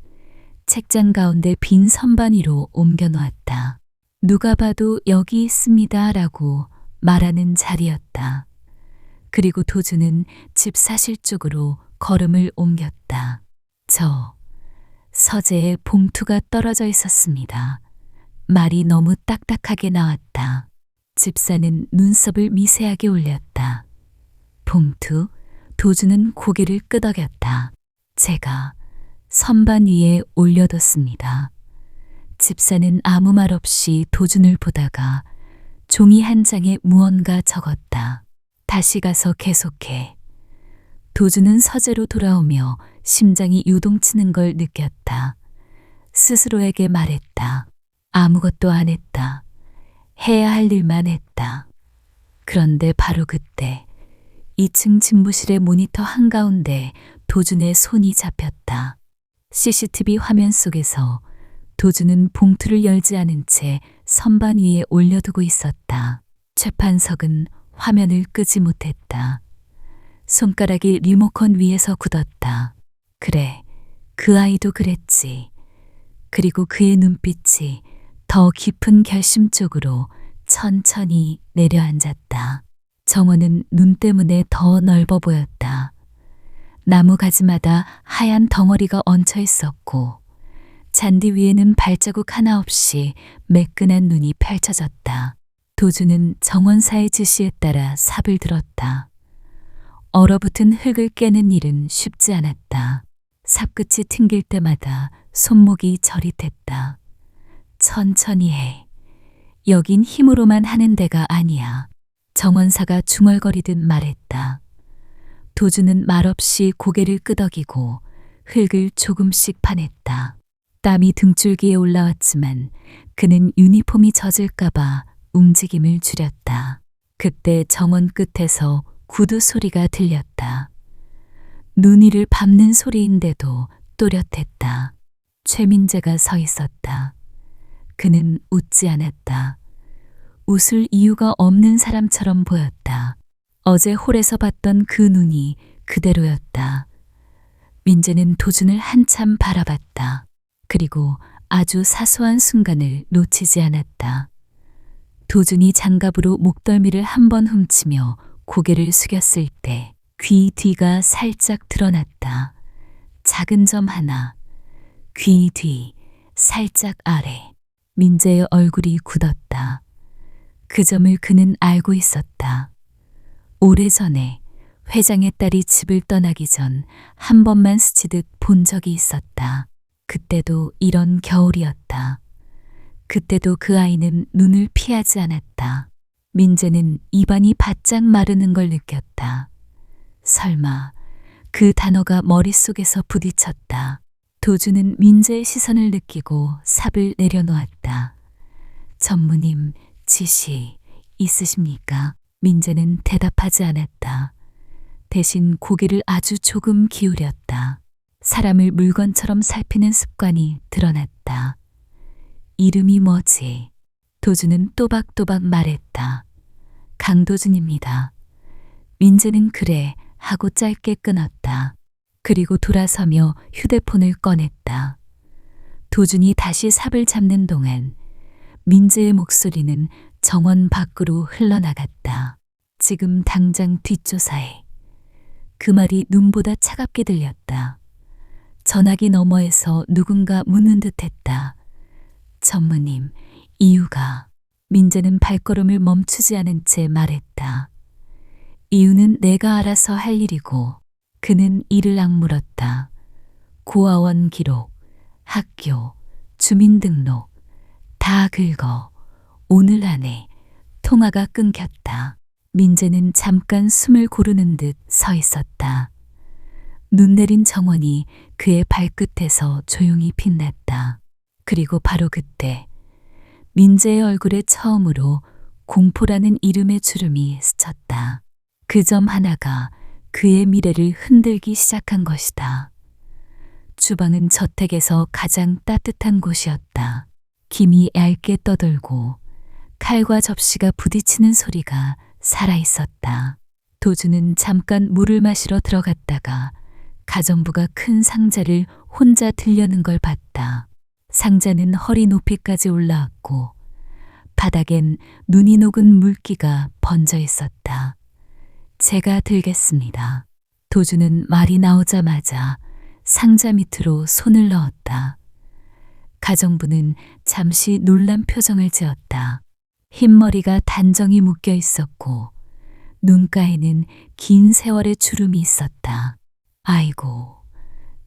책장 가운데 빈 선반 위로 옮겨놓았다. 누가 봐도 여기 있습니다 라고 말하는 자리였다. 그리고 도준은 집 사실 쪽으로 걸음을 옮겼다. 저 서재에 봉투가 떨어져 있었습니다. 말이 너무 딱딱하게 나왔다. 집사는 눈썹을 미세하게 올렸다. 봉투? 도준은 고개를 끄덕였다. 제가 선반 위에 올려뒀습니다. 집사는 아무 말 없이 도준을 보다가 종이 한 장에 무언가 적었다. 다시 가서 계속해. 도준은 서재로 돌아오며 심장이 요동치는 걸 느꼈다. 스스로에게 말했다. 아무것도 안 했다. 해야 할 일만 했다. 그런데 바로 그때 2층 집무실의 모니터 한가운데 도준의 손이 잡혔다. CCTV 화면 속에서 도준은 봉투를 열지 않은 채 선반 위에 올려두고 있었다. 재판석은 화면을 끄지 못했다. 손가락이 리모컨 위에서 굳었다. 그래, 그 아이도 그랬지. 그리고 그의 눈빛이 더 깊은 결심 쪽으로 천천히 내려앉았다. 정원은 눈 때문에 더 넓어 보였다. 나무 가지마다 하얀 덩어리가 얹혀 있었고 잔디 위에는 발자국 하나 없이 매끈한 눈이 펼쳐졌다. 도준은 정원사의 지시에 따라 삽을 들었다. 얼어붙은 흙을 깨는 일은 쉽지 않았다. 삽끝이 튕길 때마다 손목이 저릿했다. 천천히 해. 여긴 힘으로만 하는 데가 아니야. 정원사가 중얼거리듯 말했다. 도주는 말없이 고개를 끄덕이고 흙을 조금씩 파냈다. 땀이 등줄기에 올라왔지만 그는 유니폼이 젖을까봐 움직임을 줄였다. 그때 정원 끝에서 구두 소리가 들렸다. 눈 위를 밟는 소리인데도 또렷했다. 최민재가 서 있었다. 그는 웃지 않았다. 웃을 이유가 없는 사람처럼 보였다. 어제 홀에서 봤던 그 눈이 그대로였다. 민재는 도준을 한참 바라봤다. 그리고 아주 사소한 순간을 놓치지 않았다. 도준이 장갑으로 목덜미를 한 번 훔치며 고개를 숙였을 때 귀 뒤가 살짝 드러났다. 작은 점 하나. 귀 뒤, 살짝 아래. 민재의 얼굴이 굳었다. 그 점을 그는 알고 있었다. 오래전에 회장의 딸이 집을 떠나기 전 한 번만 스치듯 본 적이 있었다. 그때도 이런 겨울이었다. 그때도 그 아이는 눈을 피하지 않았다. 민재는 입안이 바짝 마르는 걸 느꼈다. 설마 그 단어가 머릿속에서 부딪혔다. 도주는 민재의 시선을 느끼고 삽을 내려놓았다. 전무님, 지시 있으십니까? 민재는 대답하지 않았다. 대신 고개를 아주 조금 기울였다. 사람을 물건처럼 살피는 습관이 드러났다. 이름이 뭐지? 도주는 또박또박 말했다. 강도준입니다. 민재는 그래 하고 짧게 끊었다. 그리고 돌아서며 휴대폰을 꺼냈다. 도준이 다시 삽을 잡는 동안 민재의 목소리는 정원 밖으로 흘러나갔다. 지금 당장 뒷조사해. 그 말이 눈보다 차갑게 들렸다. 전화기 너머에서 누군가 묻는 듯했다. 전무님, 이유가. 민재는 발걸음을 멈추지 않은 채 말했다. 이유는 내가 알아서 할 일이고. 그는 이를 악물었다. 고아원 기록, 학교, 주민등록 다 긁어. 오늘 안에. 통화가 끊겼다. 민재는 잠깐 숨을 고르는 듯 서 있었다. 눈 내린 정원이 그의 발끝에서 조용히 빛났다. 그리고 바로 그때 민재의 얼굴에 처음으로 공포라는 이름의 주름이 스쳤다. 그 점 하나가 그의 미래를 흔들기 시작한 것이다. 주방은 저택에서 가장 따뜻한 곳이었다. 김이 얇게 떠돌고 칼과 접시가 부딪히는 소리가 살아있었다. 도주는 잠깐 물을 마시러 들어갔다가 가정부가 큰 상자를 혼자 들려는 걸 봤다. 상자는 허리 높이까지 올라왔고 바닥엔 눈이 녹은 물기가 번져 있었다. 제가 들겠습니다. 도주는 말이 나오자마자 상자 밑으로 손을 넣었다. 가정부는 잠시 놀란 표정을 지었다. 흰머리가 단정히 묶여 있었고 눈가에는 긴 세월의 주름이 있었다. 아이고,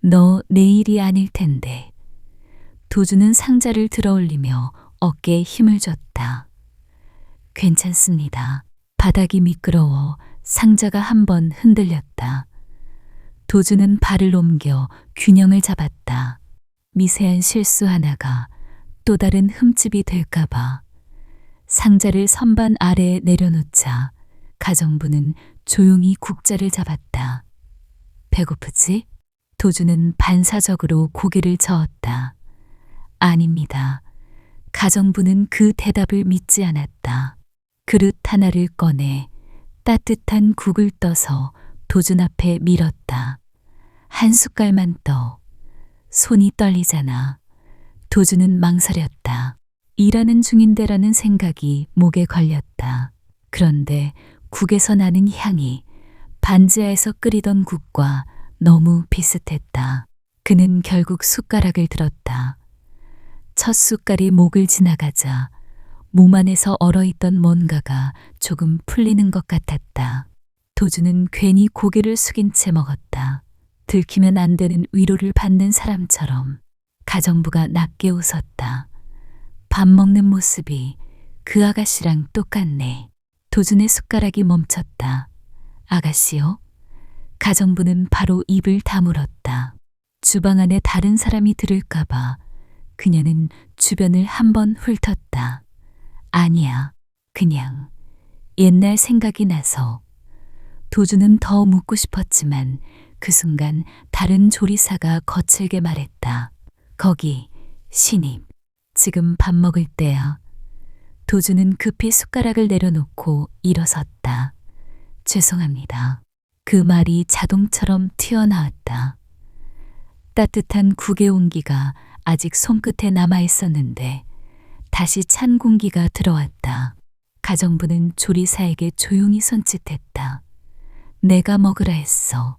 너 내일이 아닐 텐데. 도주는 상자를 들어 올리며 어깨에 힘을 줬다. 괜찮습니다. 바닥이 미끄러워 상자가 한 번 흔들렸다. 도주는 발을 옮겨 균형을 잡았다. 미세한 실수 하나가 또 다른 흠집이 될까봐. 상자를 선반 아래에 내려놓자 가정부는 조용히 국자를 잡았다. 배고프지? 도주는 반사적으로 고개를 저었다. 아닙니다. 가정부는 그 대답을 믿지 않았다. 그릇 하나를 꺼내 따뜻한 국을 떠서 도준 앞에 밀었다. 한 숟갈만 떠. 손이 떨리잖아. 도주는 망설였다. 일하는 중인데라는 생각이 목에 걸렸다. 그런데 국에서 나는 향이 반지하에서 끓이던 국과 너무 비슷했다. 그는 결국 숟가락을 들었다. 첫 숟갈이 목을 지나가자 몸 안에서 얼어있던 뭔가가 조금 풀리는 것 같았다. 도주는 괜히 고개를 숙인 채 먹었다. 들키면 안 되는 위로를 받는 사람처럼. 가정부가 낮게 웃었다. 밥 먹는 모습이 그 아가씨랑 똑같네. 도준의 숟가락이 멈췄다. 아가씨요? 가정부는 바로 입을 다물었다. 주방 안에 다른 사람이 들을까봐 그녀는 주변을 한번 훑었다. 아니야. 그냥 옛날 생각이 나서. 도준은 더 묻고 싶었지만 그 순간 다른 조리사가 거칠게 말했다. 거기 신입. 지금 밥 먹을 때야. 도준은 급히 숟가락을 내려놓고 일어섰다. 죄송합니다. 그 말이 자동처럼 튀어나왔다. 따뜻한 국의 온기가 아직 손끝에 남아 있었는데 다시 찬 공기가 들어왔다. 가정부는 조리사에게 조용히 손짓했다. 내가 먹으라 했어.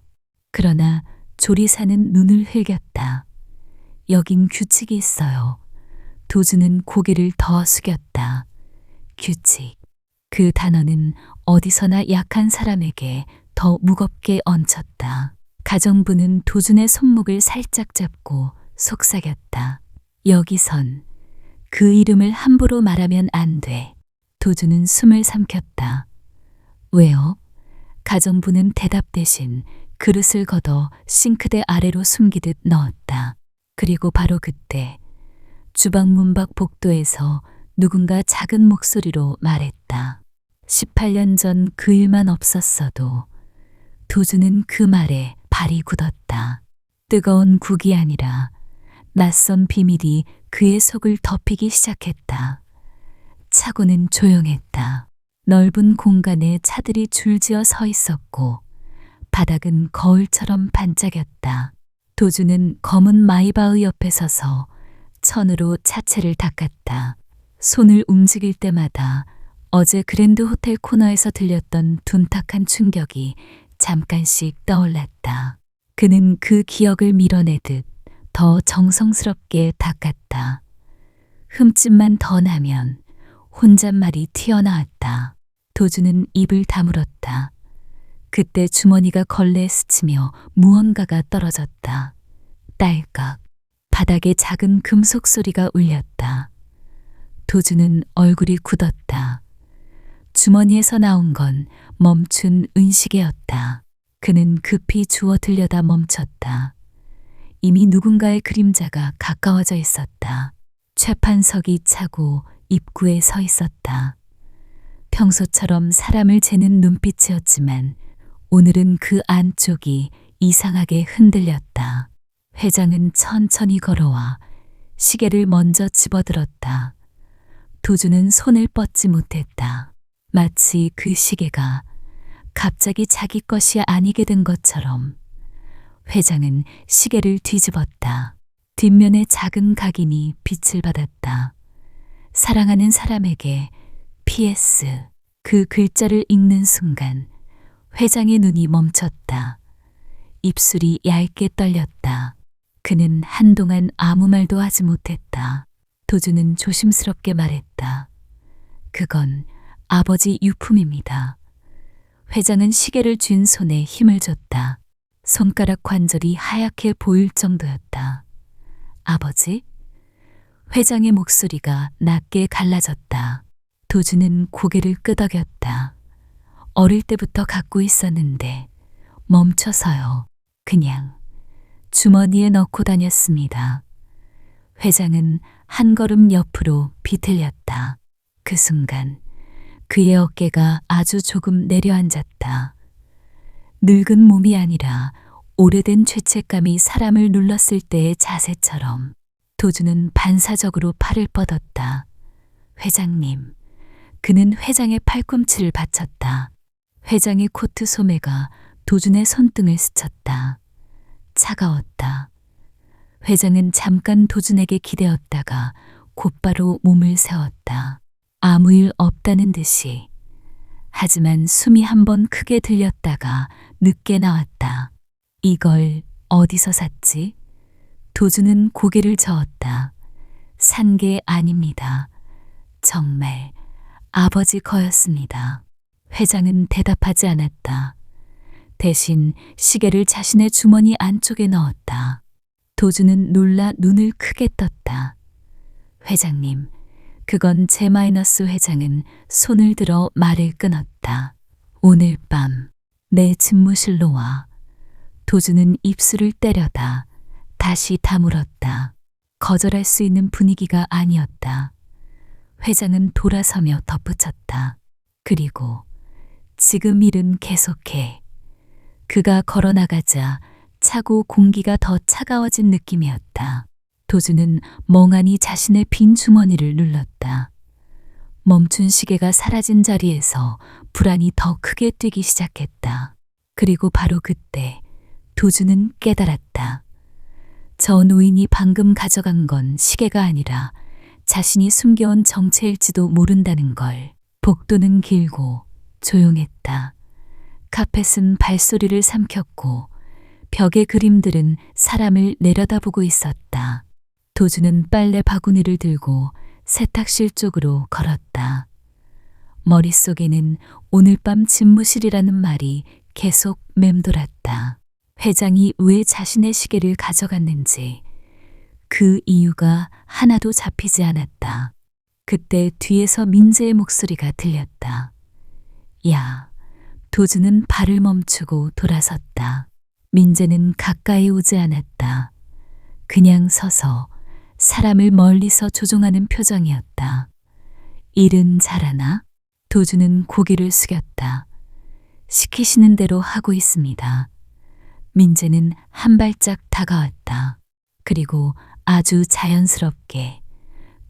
그러나 조리사는 눈을 흘겼다. 여긴 규칙이 있어요. 도준은 고개를 더 숙였다. 규칙. 그 단어는 어디서나 약한 사람에게 더 무겁게 얹혔다. 가정부는 도준의 손목을 살짝 잡고 속삭였다. 여기선 그 이름을 함부로 말하면 안 돼. 도준은 숨을 삼켰다. 왜요? 가정부는 대답 대신 그릇을 걷어 싱크대 아래로 숨기듯 넣었다. 그리고 바로 그때 주방 문밖 복도에서 누군가 작은 목소리로 말했다. 18년 전 그 일만 없었어도. 도준은 그 말에 발이 굳었다. 뜨거운 국이 아니라 낯선 비밀이 그의 속을 덮이기 시작했다. 차고는 조용했다. 넓은 공간에 차들이 줄지어 서 있었고 바닥은 거울처럼 반짝였다. 도준은 검은 마이바흐 옆에 서서 천으로 차체를 닦았다. 손을 움직일 때마다 어제 그랜드 호텔 코너에서 들렸던 둔탁한 충격이 잠깐씩 떠올랐다. 그는 그 기억을 밀어내듯 더 정성스럽게 닦았다. 흠집만 더 나면 혼잣말이 튀어나왔다. 도준은 입을 다물었다. 그때 주머니가 걸레에 스치며 무언가가 떨어졌다. 딸깍. 바닥에 작은 금속 소리가 울렸다. 도준은 얼굴이 굳었다. 주머니에서 나온 건 멈춘 은시계였다. 그는 급히 주워 들려다 멈췄다. 이미 누군가의 그림자가 가까워져 있었다. 최판석이 차고 입구에 서 있었다. 평소처럼 사람을 재는 눈빛이었지만 오늘은 그 안쪽이 이상하게 흔들렸다. 회장은 천천히 걸어와 시계를 먼저 집어들었다. 도준은 손을 뻗지 못했다. 마치 그 시계가 갑자기 자기 것이 아니게 된 것처럼. 회장은 시계를 뒤집었다. 뒷면에 작은 각인이 빛을 받았다. 사랑하는 사람에게 PS. 그 글자를 읽는 순간 회장의 눈이 멈췄다. 입술이 얇게 떨렸다. 그는 한동안 아무 말도 하지 못했다. 도준은 조심스럽게 말했다. 그건 아버지 유품입니다. 회장은 시계를 쥔 손에 힘을 줬다. 손가락 관절이 하얗게 보일 정도였다. 아버지? 회장의 목소리가 낮게 갈라졌다. 도준은 고개를 끄덕였다. 어릴 때부터 갖고 있었는데 멈춰서요. 그냥 주머니에 넣고 다녔습니다. 회장은 한 걸음 옆으로 비틀렸다. 그 순간 그의 어깨가 아주 조금 내려앉았다. 늙은 몸이 아니라 오래된 죄책감이 사람을 눌렀을 때의 자세처럼. 도준은 반사적으로 팔을 뻗었다. 회장님. 그는 회장의 팔꿈치를 받쳤다. 회장의 코트 소매가 도준의 손등을 스쳤다. 차가웠다. 회장은 잠깐 도준에게 기대었다가 곧바로 몸을 세웠다. 아무 일 없다는 듯이. 하지만 숨이 한 번 크게 들렸다가 늦게 나왔다. 이걸 어디서 샀지? 도준은 고개를 저었다. 산 게 아닙니다. 정말 아버지 거였습니다. 회장은 대답하지 않았다. 대신 시계를 자신의 주머니 안쪽에 넣었다. 도주는 놀라 눈을 크게 떴다. 회장님, 그건 J- 회장은 손을 들어 말을 끊었다. 오늘 밤 내 집무실로 와. 도주는 입술을 때려다 다시 다물었다. 거절할 수 있는 분위기가 아니었다. 회장은 돌아서며 덧붙였다. 그리고 지금 일은 계속해. 그가 걸어나가자 차고 공기가 더 차가워진 느낌이었다. 도주는 멍하니 자신의 빈 주머니를 눌렀다. 멈춘 시계가 사라진 자리에서 불안이 더 크게 뛰기 시작했다. 그리고 바로 그때 도주는 깨달았다. 저 노인이 방금 가져간 건 시계가 아니라 자신이 숨겨온 정체일지도 모른다는 걸. 복도는 길고 조용했다. 카펫은 발소리를 삼켰고 벽의 그림들은 사람을 내려다보고 있었다. 도주는 빨래 바구니를 들고 세탁실 쪽으로 걸었다. 머릿속에는 오늘 밤 집무실이라는 말이 계속 맴돌았다. 회장이 왜 자신의 시계를 가져갔는지 그 이유가 하나도 잡히지 않았다. 그때 뒤에서 민재의 목소리가 들렸다. 야, 도주는 발을 멈추고 돌아섰다. 민재는 가까이 오지 않았다. 그냥 서서 사람을 멀리서 조종하는 표정이었다. 일은 잘하나? 도주는 고개를 숙였다. 시키시는 대로 하고 있습니다. 민재는 한 발짝 다가왔다. 그리고 아주 자연스럽게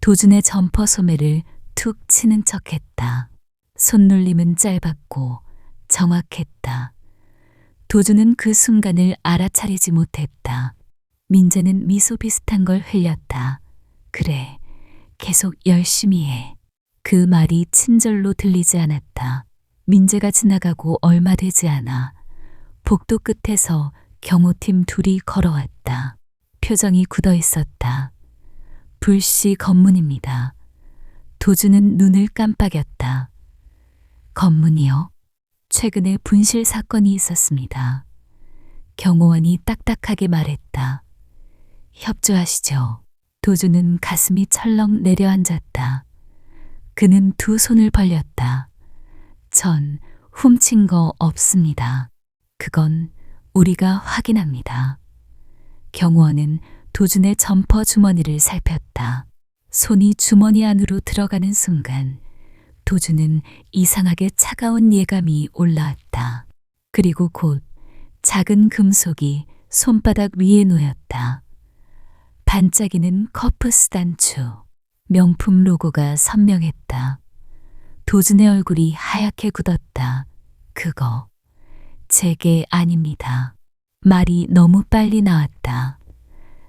도준의 점퍼 소매를 툭 치는 척했다. 손놀림은 짧았고 정확했다. 도준은 그 순간을 알아차리지 못했다. 민재는 미소 비슷한 걸 흘렸다. 그래, 계속 열심히 해. 그 말이 친절로 들리지 않았다. 민재가 지나가고 얼마 되지 않아 복도 끝에서 경호팀 둘이 걸어왔다. 표정이 굳어 있었다. 불씨 검문입니다. 도주는 눈을 깜빡였다. 검문이요? 최근에 분실 사건이 있었습니다. 경호원이 딱딱하게 말했다. 협조하시죠. 도주는 가슴이 철렁 내려앉았다. 그는 두 손을 벌렸다. 전 훔친 거 없습니다. 그건 우리가 확인합니다. 경호원은 도준의 점퍼 주머니를 살폈다. 손이 주머니 안으로 들어가는 순간 도준은 이상하게 차가운 예감이 올라왔다. 그리고 곧 작은 금속이 손바닥 위에 놓였다. 반짝이는 커프스 단추. 명품 로고가 선명했다. 도준의 얼굴이 하얗게 굳었다. 그거 제게 아닙니다. 말이 너무 빨리 나왔다.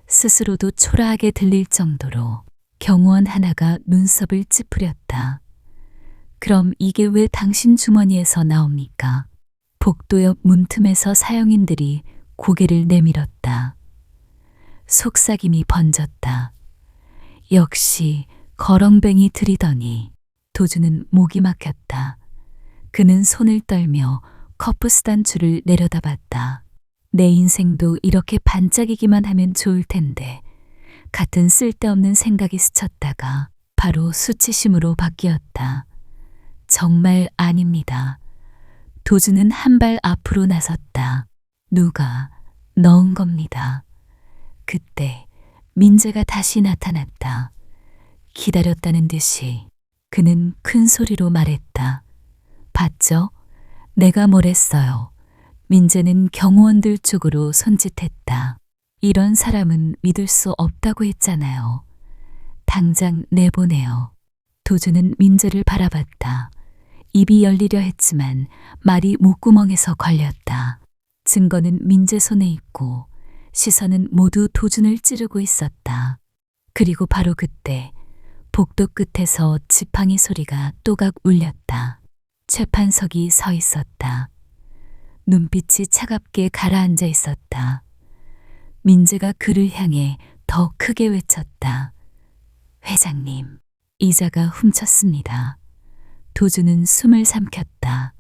스스로도 초라하게 들릴 정도로 경호원 하나가 눈썹을 찌푸렸다. 그럼 이게 왜 당신 주머니에서 나옵니까? 복도 옆 문틈에서 사형인들이 고개를 내밀었다. 속삭임이 번졌다. 역시 거렁뱅이 들이더니. 도주는 목이 막혔다. 그는 손을 떨며 커프스 단추를 내려다봤다. 내 인생도 이렇게 반짝이기만 하면 좋을 텐데 같은 쓸데없는 생각이 스쳤다가 바로 수치심으로 바뀌었다. 정말 아닙니다. 도주는 한 발 앞으로 나섰다. 누가 넣은 겁니다. 그때 민재가 다시 나타났다. 기다렸다는 듯이 그는 큰 소리로 말했다. 봤죠? 내가 뭘 했어요. 민재는 경호원들 쪽으로 손짓했다. 이런 사람은 믿을 수 없다고 했잖아요. 당장 내보내요. 도주는 민재를 바라봤다. 입이 열리려 했지만 말이 목구멍에서 걸렸다. 증거는 민재 손에 있고 시선은 모두 도준을 찌르고 있었다. 그리고 바로 그때 복도 끝에서 지팡이 소리가 또각 울렸다. 최판석이 서 있었다. 눈빛이 차갑게 가라앉아 있었다. 민재가 그를 향해 더 크게 외쳤다. 회장님, 이자가 훔쳤습니다. 도주는 숨을 삼켰다.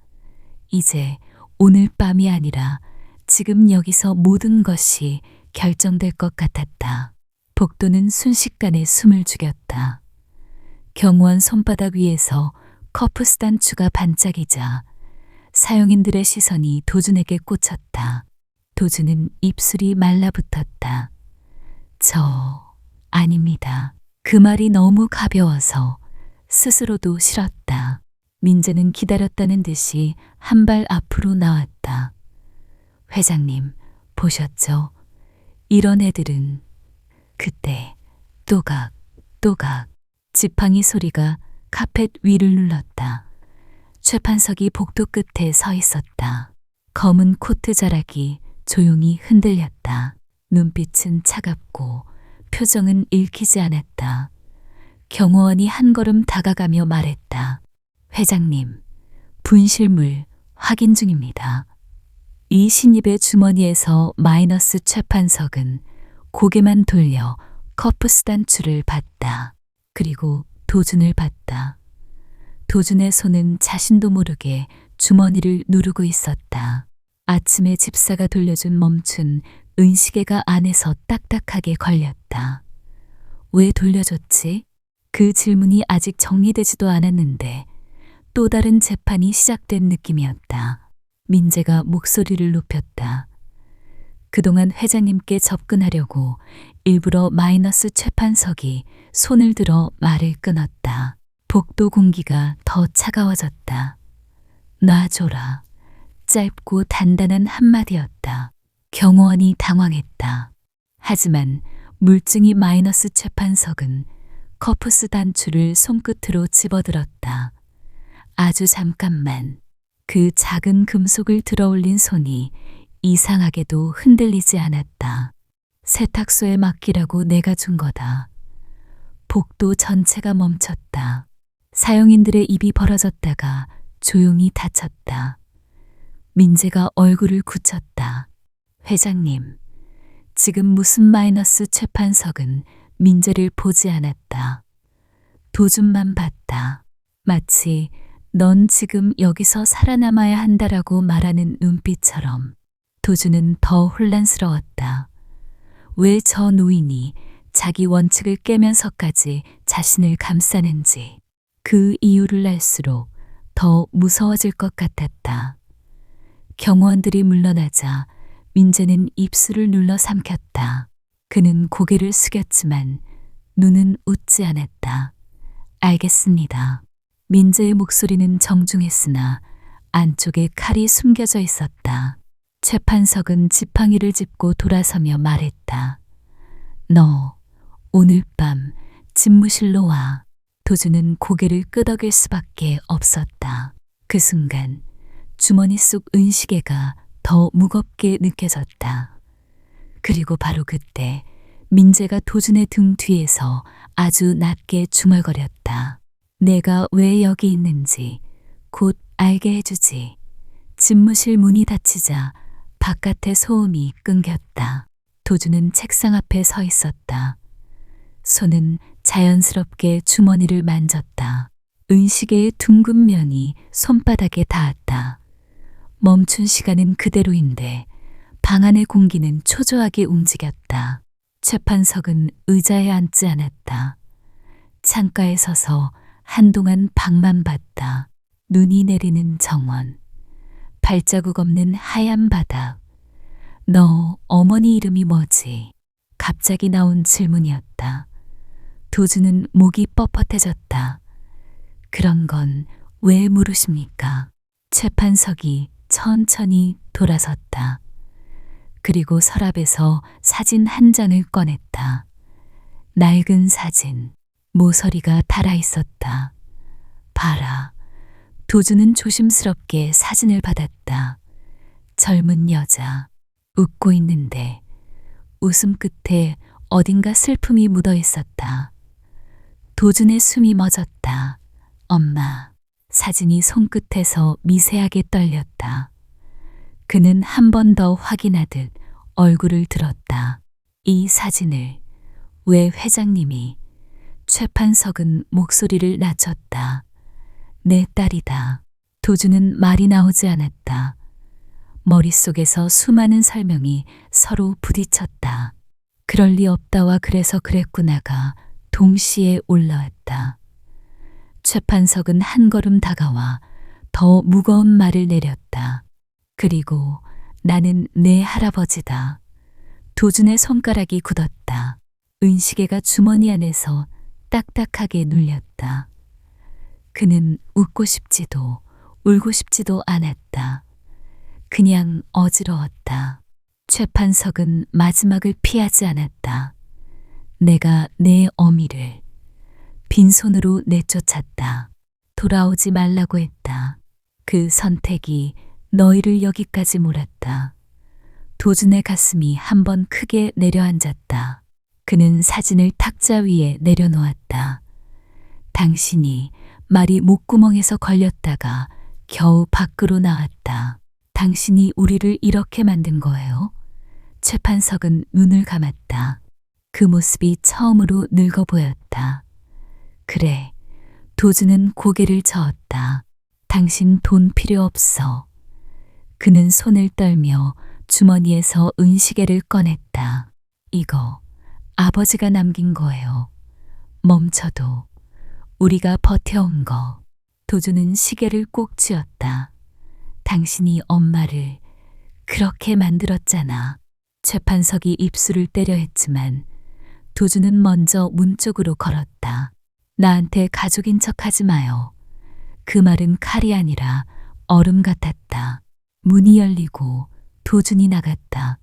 이제 오늘 밤이 아니라 지금 여기서 모든 것이 결정될 것 같았다. 복도는 순식간에 숨을 죽였다. 경호원 손바닥 위에서 커프스 단추가 반짝이자 사용인들의 시선이 도준에게 꽂혔다. 도준은 입술이 말라붙었다. 아닙니다. 그 말이 너무 가벼워서 스스로도 싫었다. 민재는 기다렸다는 듯이 한 발 앞으로 나왔다. 회장님, 보셨죠? 이런 애들은 그때 또각 지팡이 소리가 카펫 위를 눌렀다. 최판석이 복도 끝에 서 있었다. 검은 코트 자락이 조용히 흔들렸다. 눈빛은 차갑고 표정은 읽히지 않았다. 경호원이 한 걸음 다가가며 말했다. 회장님, 분실물 확인 중입니다. 이 신입의 주머니에서 마이너스 최판석은 고개만 돌려 커프스 단추를 봤다. 그리고 도준을 봤다. 도준의 손은 자신도 모르게 주머니를 누르고 있었다. 아침에 집사가 돌려준 멈춘 은시계가 안에서 딱딱하게 걸렸다. 왜 돌려줬지? 그 질문이 아직 정리되지도 않았는데 또 다른 재판이 시작된 느낌이었다. 민재가 목소리를 높였다. 그동안 회장님께 접근하려고 일부러 마이너스 최판석이 손을 들어 말을 끊었다. 복도 공기가 더 차가워졌다. 놔줘라. 짧고 단단한 한마디였다. 경호원이 당황했다. 하지만 물증이 마이너스 최판석은 커프스 단추를 손끝으로 집어들었다. 아주 잠깐만. 그 작은 금속을 들어올린 손이 이상하게도 흔들리지 않았다. 세탁소에 맡기라고 내가 준 거다. 복도 전체가 멈췄다. 사용인들의 입이 벌어졌다가 조용히 닫혔다. 민재가 얼굴을 굳혔다. 회장님, 지금 무슨 마이너스 최판석은 민재를 보지 않았다. 도준만 봤다. 마치 넌 지금 여기서 살아남아야 한다라고 말하는 눈빛처럼. 도준은 더 혼란스러웠다. 왜 저 노인이 자기 원칙을 깨면서까지 자신을 감싸는지 그 이유를 알수록 더 무서워질 것 같았다. 경호원들이 물러나자 민재는 입술을 눌러 삼켰다. 그는 고개를 숙였지만 눈은 웃지 않았다. 알겠습니다. 민재의 목소리는 정중했으나 안쪽에 칼이 숨겨져 있었다. 최판석은 지팡이를 짚고 돌아서며 말했다. 너 오늘 밤 집무실로 와. 도준은 고개를 끄덕일 수밖에 없었다. 그 순간 주머니 속 은시계가 더 무겁게 느껴졌다. 그리고 바로 그때 민재가 도준의 등 뒤에서 아주 낮게 중얼거렸다. 내가 왜 여기 있는지 곧 알게 해주지. 집무실 문이 닫히자 바깥의 소음이 끊겼다. 도준은 책상 앞에 서 있었다. 손은 자연스럽게 주머니를 만졌다. 은시계의 둥근 면이 손바닥에 닿았다. 멈춘 시간은 그대로인데 방 안의 공기는 초조하게 움직였다. 최판석은 의자에 앉지 않았다. 창가에 서서 한동안 방만 봤다. 눈이 내리는 정원. 발자국 없는 하얀 바닥. 너 어머니 이름이 뭐지? 갑자기 나온 질문이었다. 도준은 목이 뻣뻣해졌다. 그런 건 왜 물으십니까? 최판석이 천천히 돌아섰다. 그리고 서랍에서 사진 한 장을 꺼냈다. 낡은 사진, 모서리가 달아 있었다. 봐라. 도준은 조심스럽게 사진을 받았다. 젊은 여자, 웃고 있는데 웃음 끝에 어딘가 슬픔이 묻어 있었다. 도준의 숨이 멎었다. 엄마. 사진이 손끝에서 미세하게 떨렸다. 그는 한 번 더 확인하듯 얼굴을 들었다. 이 사진을 왜 회장님이? 최판석은 목소리를 낮췄다. 내 딸이다. 도준은 말이 나오지 않았다. 머릿속에서 수많은 설명이 서로 부딪혔다. 그럴 리 없다와 그래서 그랬구나가 동시에 올라왔다. 최판석은 한 걸음 다가와 더 무거운 말을 내렸다. 그리고 나는 내 할아버지다. 도준의 손가락이 굳었다. 은시계가 주머니 안에서 딱딱하게 눌렸다. 그는 웃고 싶지도 울고 싶지도 않았다. 그냥 어지러웠다. 최판석은 마지막을 피하지 않았다. 내가 내 어미를 빈손으로 내쫓았다. 돌아오지 말라고 했다. 그 선택이 너희를 여기까지 몰았다. 도준의 가슴이 한번 크게 내려앉았다. 그는 사진을 탁자 위에 내려놓았다. 당신이 말이 목구멍에서 걸렸다가 겨우 밖으로 나왔다. 당신이 우리를 이렇게 만든 거예요? 최판석은 눈을 감았다. 그 모습이 처음으로 늙어 보였다. 그래. 도준은 고개를 저었다. 당신 돈 필요 없어. 그는 손을 떨며 주머니에서 은시계를 꺼냈다. 이거 아버지가 남긴 거예요. 멈춰도 우리가 버텨온 거. 도준은 시계를 꼭 쥐었다. 당신이 엄마를 그렇게 만들었잖아. 최판석이 입술을 때려 했지만 도준은 먼저 문 쪽으로 걸었다. 나한테 가족인 척 하지 마요. 그 말은 칼이 아니라 얼음 같았다. 문이 열리고 도준이 나갔다.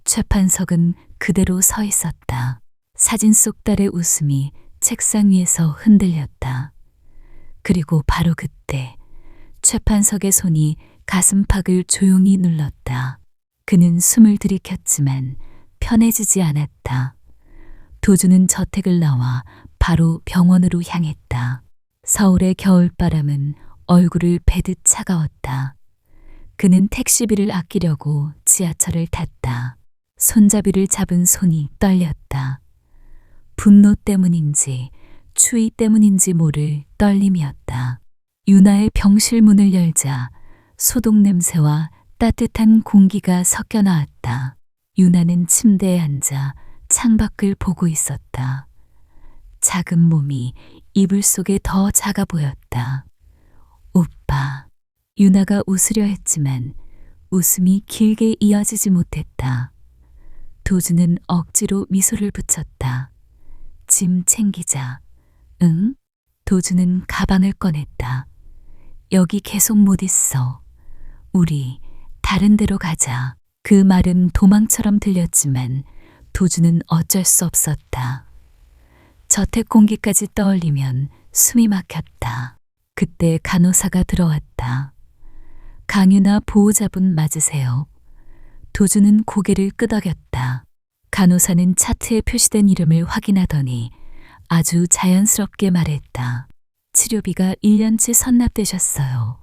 최판석은 그대로 서 있었다. 사진 속 딸의 웃음이 책상 위에서 흔들렸다. 그리고 바로 그때 최판석의 손이 가슴팍을 조용히 눌렀다. 그는 숨을 들이켰지만 편해지지 않았다. 도준은 저택을 나와 바로 병원으로 향했다. 서울의 겨울바람은 얼굴을 베듯 차가웠다. 그는 택시비를 아끼려고 지하철을 탔다. 손잡이를 잡은 손이 떨렸다. 분노 때문인지 추위 때문인지 모를 떨림이었다. 유나의 병실 문을 열자 소독 냄새와 따뜻한 공기가 섞여 나왔다. 유나는 침대에 앉아 창밖을 보고 있었다. 작은 몸이 이불 속에 더 작아 보였다. 오빠. 유나가 웃으려 했지만 웃음이 길게 이어지지 못했다. 도준은 억지로 미소를 붙였다. 짐 챙기자. 응? 도준은 가방을 꺼냈다. 여기 계속 못 있어. 우리 다른 데로 가자. 그 말은 도망처럼 들렸지만 도준은 어쩔 수 없었다. 저택 공기까지 떠올리면 숨이 막혔다. 그때 간호사가 들어왔다. 강유나 보호자분 맞으세요? 도준은 고개를 끄덕였다. 간호사는 차트에 표시된 이름을 확인하더니 아주 자연스럽게 말했다. 치료비가 1년치 선납되셨어요.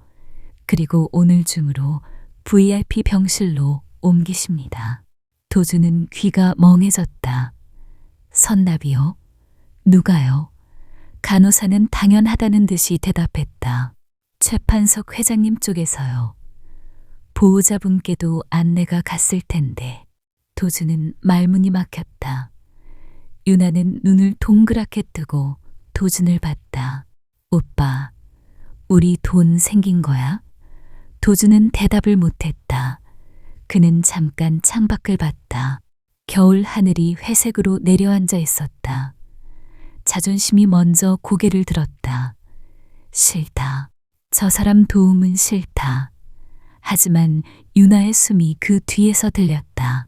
그리고 오늘 중으로 VIP 병실로 옮기십니다. 도준은 귀가 멍해졌다. 선납이요? 누가요? 간호사는 당연하다는 듯이 대답했다. 최판석 회장님 쪽에서요. 보호자분께도 안내가 갔을 텐데. 도준은 말문이 막혔다. 유나는 눈을 동그랗게 뜨고 도준을 봤다. 오빠, 우리 돈 생긴 거야? 도준은 대답을 못했다. 그는 잠깐 창밖을 봤다. 겨울 하늘이 회색으로 내려앉아 있었다. 자존심이 먼저 고개를 들었다. 싫다. 저 사람 도움은 싫다. 하지만 유나의 숨이 그 뒤에서 들렸다.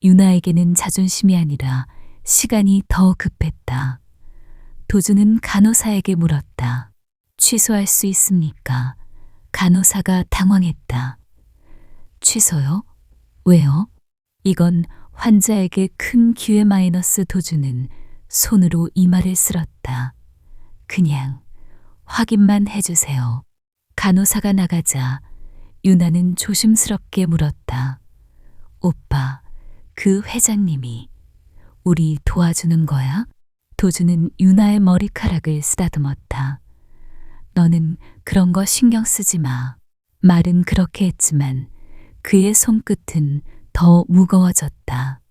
유나에게는 자존심이 아니라 시간이 더 급했다. 도준은 간호사에게 물었다. 취소할 수 있습니까? 간호사가 당황했다. 취소요? 왜요? 이건 환자에게 큰 기회 마이너스. 도준은 손으로 이마를 쓸었다. 그냥 확인만 해주세요. 간호사가 나가자 유나는 조심스럽게 물었다. 오빠, 그 회장님이 우리 도와주는 거야? 도준은 유나의 머리카락을 쓰다듬었다. 너는 그런 거 신경 쓰지 마. 말은 그렇게 했지만 그의 손끝은 더 무거워졌다.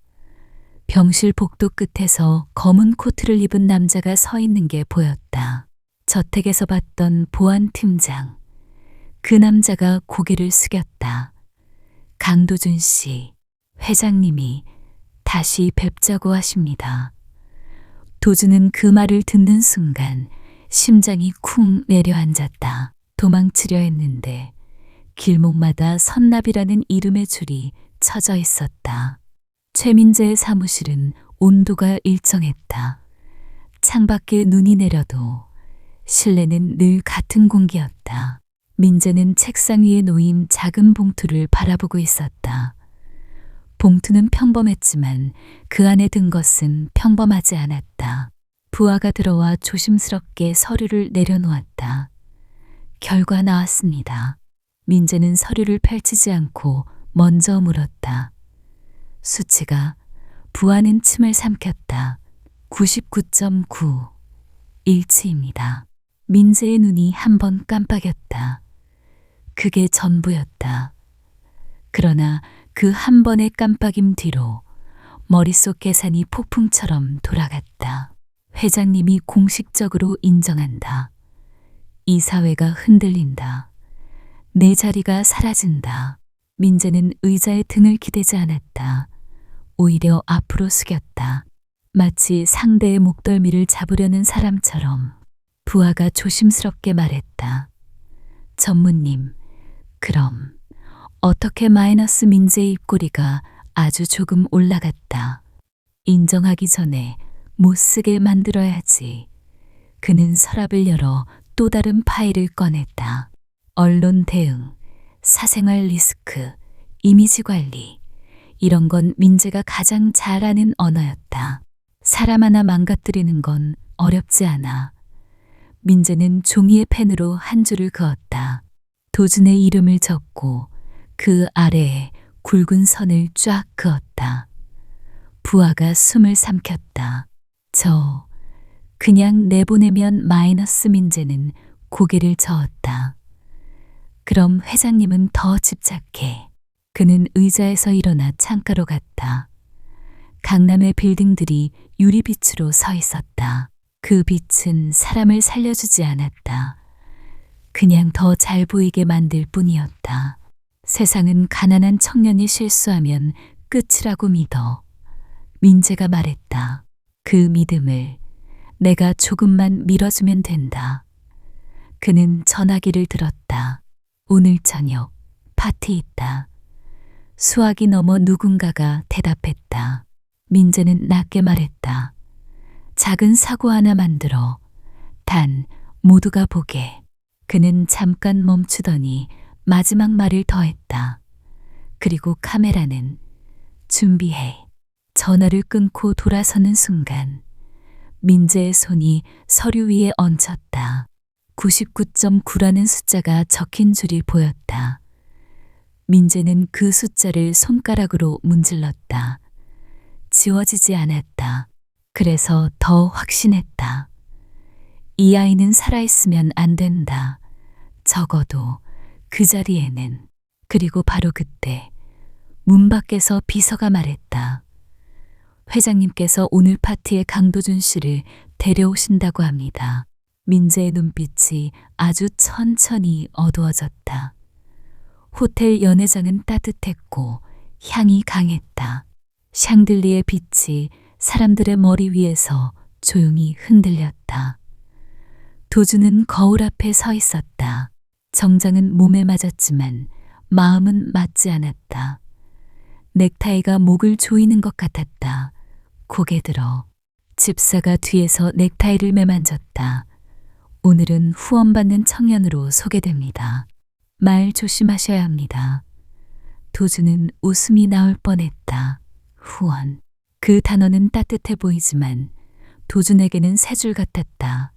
병실 복도 끝에서 검은 코트를 입은 남자가 서 있는 게 보였다. 저택에서 봤던 보안 팀장. 그 남자가 고개를 숙였다. 강도준 씨, 회장님이 다시 뵙자고 하십니다. 도준은 그 말을 듣는 순간 심장이 쿵 내려앉았다. 도망치려 했는데 길목마다 선납이라는 이름의 줄이 쳐져 있었다. 최민재의 사무실은 온도가 일정했다. 창밖에 눈이 내려도 실내는 늘 같은 공기였다. 민재는 책상 위에 놓인 작은 봉투를 바라보고 있었다. 봉투는 평범했지만 그 안에 든 것은 평범하지 않았다. 부하가 들어와 조심스럽게 서류를 내려놓았다. 결과 나왔습니다. 민재는 서류를 펼치지 않고 먼저 물었다. 수치가 부하는 침을 삼켰다. 99.9 일치입니다. 민재의 눈이 한 번 깜빡였다. 그게 전부였다. 그러나 그 한 번의 깜빡임 뒤로 머릿속 계산이 폭풍처럼 돌아갔다. 회장님이 공식적으로 인정한다. 이 사회가 흔들린다. 내 자리가 사라진다. 민재는 의자에 등을 기대지 않았다. 오히려 앞으로 숙였다. 마치 상대의 목덜미를 잡으려는 사람처럼 부하가 조심스럽게 말했다. 전무님, 그럼 어떻게 마이너스 민재의 입꼬리가 아주 조금 올라갔다. 인정하기 전에 못 쓰게 만들어야지. 그는 서랍을 열어 또 다른 파일을 꺼냈다. 언론 대응, 사생활 리스크, 이미지 관리. 이런 건 민재가 가장 잘 아는 언어였다. 사람 하나 망가뜨리는 건 어렵지 않아. 민재는 종이에 펜으로 한 줄을 그었다. 도준의 이름을 적고 그 아래에 굵은 선을 쫙 그었다. 부하가 숨을 삼켰다. 그냥 내보내면 마이너스. 민재는 고개를 저었다. 그럼 회장님은 더 집착해. 그는 의자에서 일어나 창가로 갔다. 강남의 빌딩들이 유리빛으로 서 있었다. 그 빛은 사람을 살려주지 않았다. 그냥 더 잘 보이게 만들 뿐이었다. 세상은 가난한 청년이 실수하면 끝이라고 믿어. 민재가 말했다. 그 믿음을 내가 조금만 밀어주면 된다. 그는 전화기를 들었다. 오늘 저녁 파티 있다. 수화기 넘어 누군가가 대답했다. 민재는 낮게 말했다. 작은 사고 하나 만들어. 단 모두가 보게. 그는 잠깐 멈추더니 마지막 말을 더했다. 그리고 카메라는 준비해. 전화를 끊고 돌아서는 순간 민재의 손이 서류 위에 얹혔다. 99.9라는 숫자가 적힌 줄이 보였다. 민재는 그 숫자를 손가락으로 문질렀다. 지워지지 않았다. 그래서 더 확신했다. 이 아이는 살아있으면 안 된다. 적어도 그 자리에는. 그리고 바로 그때 문 밖에서 비서가 말했다. 회장님께서 오늘 파티에 강도준 씨를 데려오신다고 합니다. 민재의 눈빛이 아주 천천히 어두워졌다. 호텔 연회장은 따뜻했고 향이 강했다. 샹들리의 빛이 사람들의 머리 위에서 조용히 흔들렸다. 도준은 거울 앞에 서 있었다. 정장은 몸에 맞았지만 마음은 맞지 않았다. 넥타이가 목을 조이는 것 같았다. 고개 들어 집사가 뒤에서 넥타이를 매만졌다. 오늘은 후원받는 청년으로 소개됩니다. 말 조심하셔야 합니다. 도준은 웃음이 나올 뻔했다. 후원. 그 단어는 따뜻해 보이지만 도준에게는 세 줄 같았다.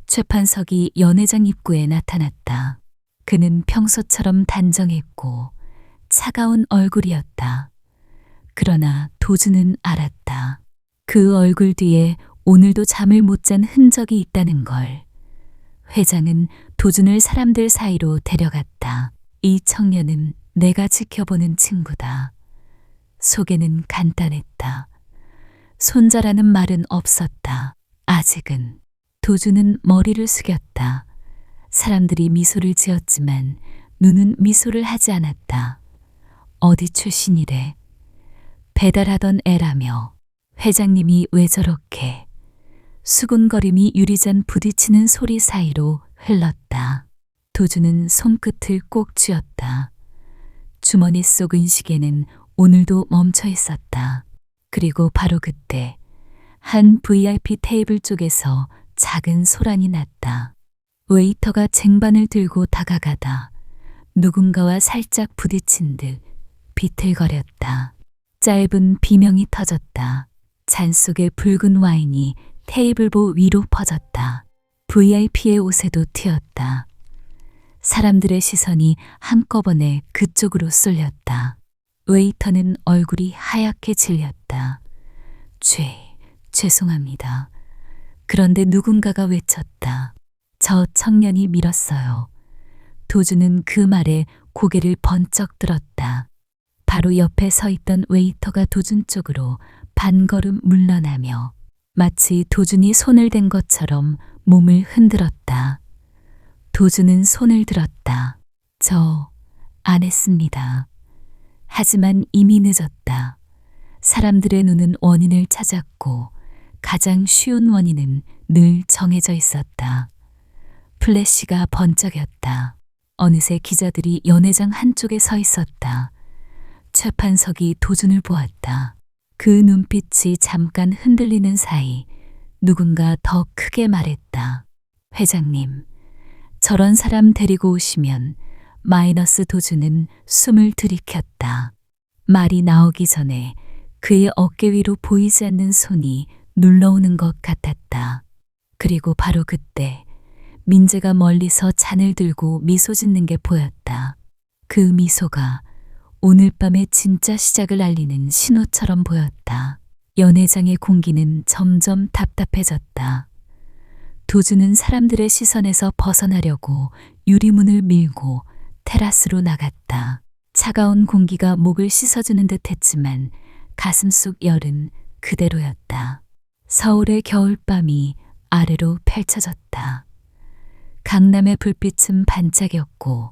최판석이 연회장 입구에 나타났다. 그는 평소처럼 단정했고 차가운 얼굴이었다. 그러나 도준은 알았다. 그 얼굴 뒤에 오늘도 잠을 못 잔 흔적이 있다는 걸. 회장은 도준을 사람들 사이로 데려갔다. 이 청년은 내가 지켜보는 친구다. 소개는 간단했다. 손자라는 말은 없었다. 아직은. 도주는 머리를 숙였다. 사람들이 미소를 지었지만 눈은 미소를 하지 않았다. 어디 출신이래? 배달하던 애라며. 회장님이 왜 저렇게. 수군거림이 유리잔 부딪히는 소리 사이로 흘렀다. 도주는 손끝을 꼭 쥐었다. 주머니 속 은시계는 오늘도 멈춰 있었다. 그리고 바로 그때 한 VIP 테이블 쪽에서 작은 소란이 났다. 웨이터가 쟁반을 들고 다가가다 누군가와 살짝 부딪힌 듯 비틀거렸다. 짧은 비명이 터졌다. 잔 속의 붉은 와인이 테이블보 위로 퍼졌다. VIP의 옷에도 튀었다. 사람들의 시선이 한꺼번에 그쪽으로 쏠렸다. 웨이터는 얼굴이 하얗게 질렸다. 죄송합니다. 그런데 누군가가 외쳤다. 저 청년이 밀었어요. 도주는 그 말에 고개를 번쩍 들었다. 바로 옆에 서 있던 웨이터가 도준 쪽으로 반걸음 물러나며 마치 도준이 손을 댄 것처럼 몸을 흔들었다. 도주는 손을 들었다. 저 안 했습니다. 하지만 이미 늦었다. 사람들의 눈은 원인을 찾았고 가장 쉬운 원인은 늘 정해져 있었다. 플래시가 번쩍였다. 어느새 기자들이 연회장 한쪽에 서 있었다. 최판석이 도준을 보았다. 그 눈빛이 잠깐 흔들리는 사이 누군가 더 크게 말했다. 회장님, 저런 사람 데리고 오시면 마이너스. 도주는 숨을 들이켰다. 말이 나오기 전에 그의 어깨 위로 보이지 않는 손이 눌러오는 것 같았다. 그리고 바로 그때 민재가 멀리서 잔을 들고 미소 짓는 게 보였다. 그 미소가 오늘 밤의 진짜 시작을 알리는 신호처럼 보였다. 연회장의 공기는 점점 답답해졌다. 도주는 사람들의 시선에서 벗어나려고 유리문을 밀고 테라스로 나갔다. 차가운 공기가 목을 씻어주는 듯 했지만 가슴 속 열은 그대로였다. 서울의 겨울밤이 아래로 펼쳐졌다. 강남의 불빛은 반짝였고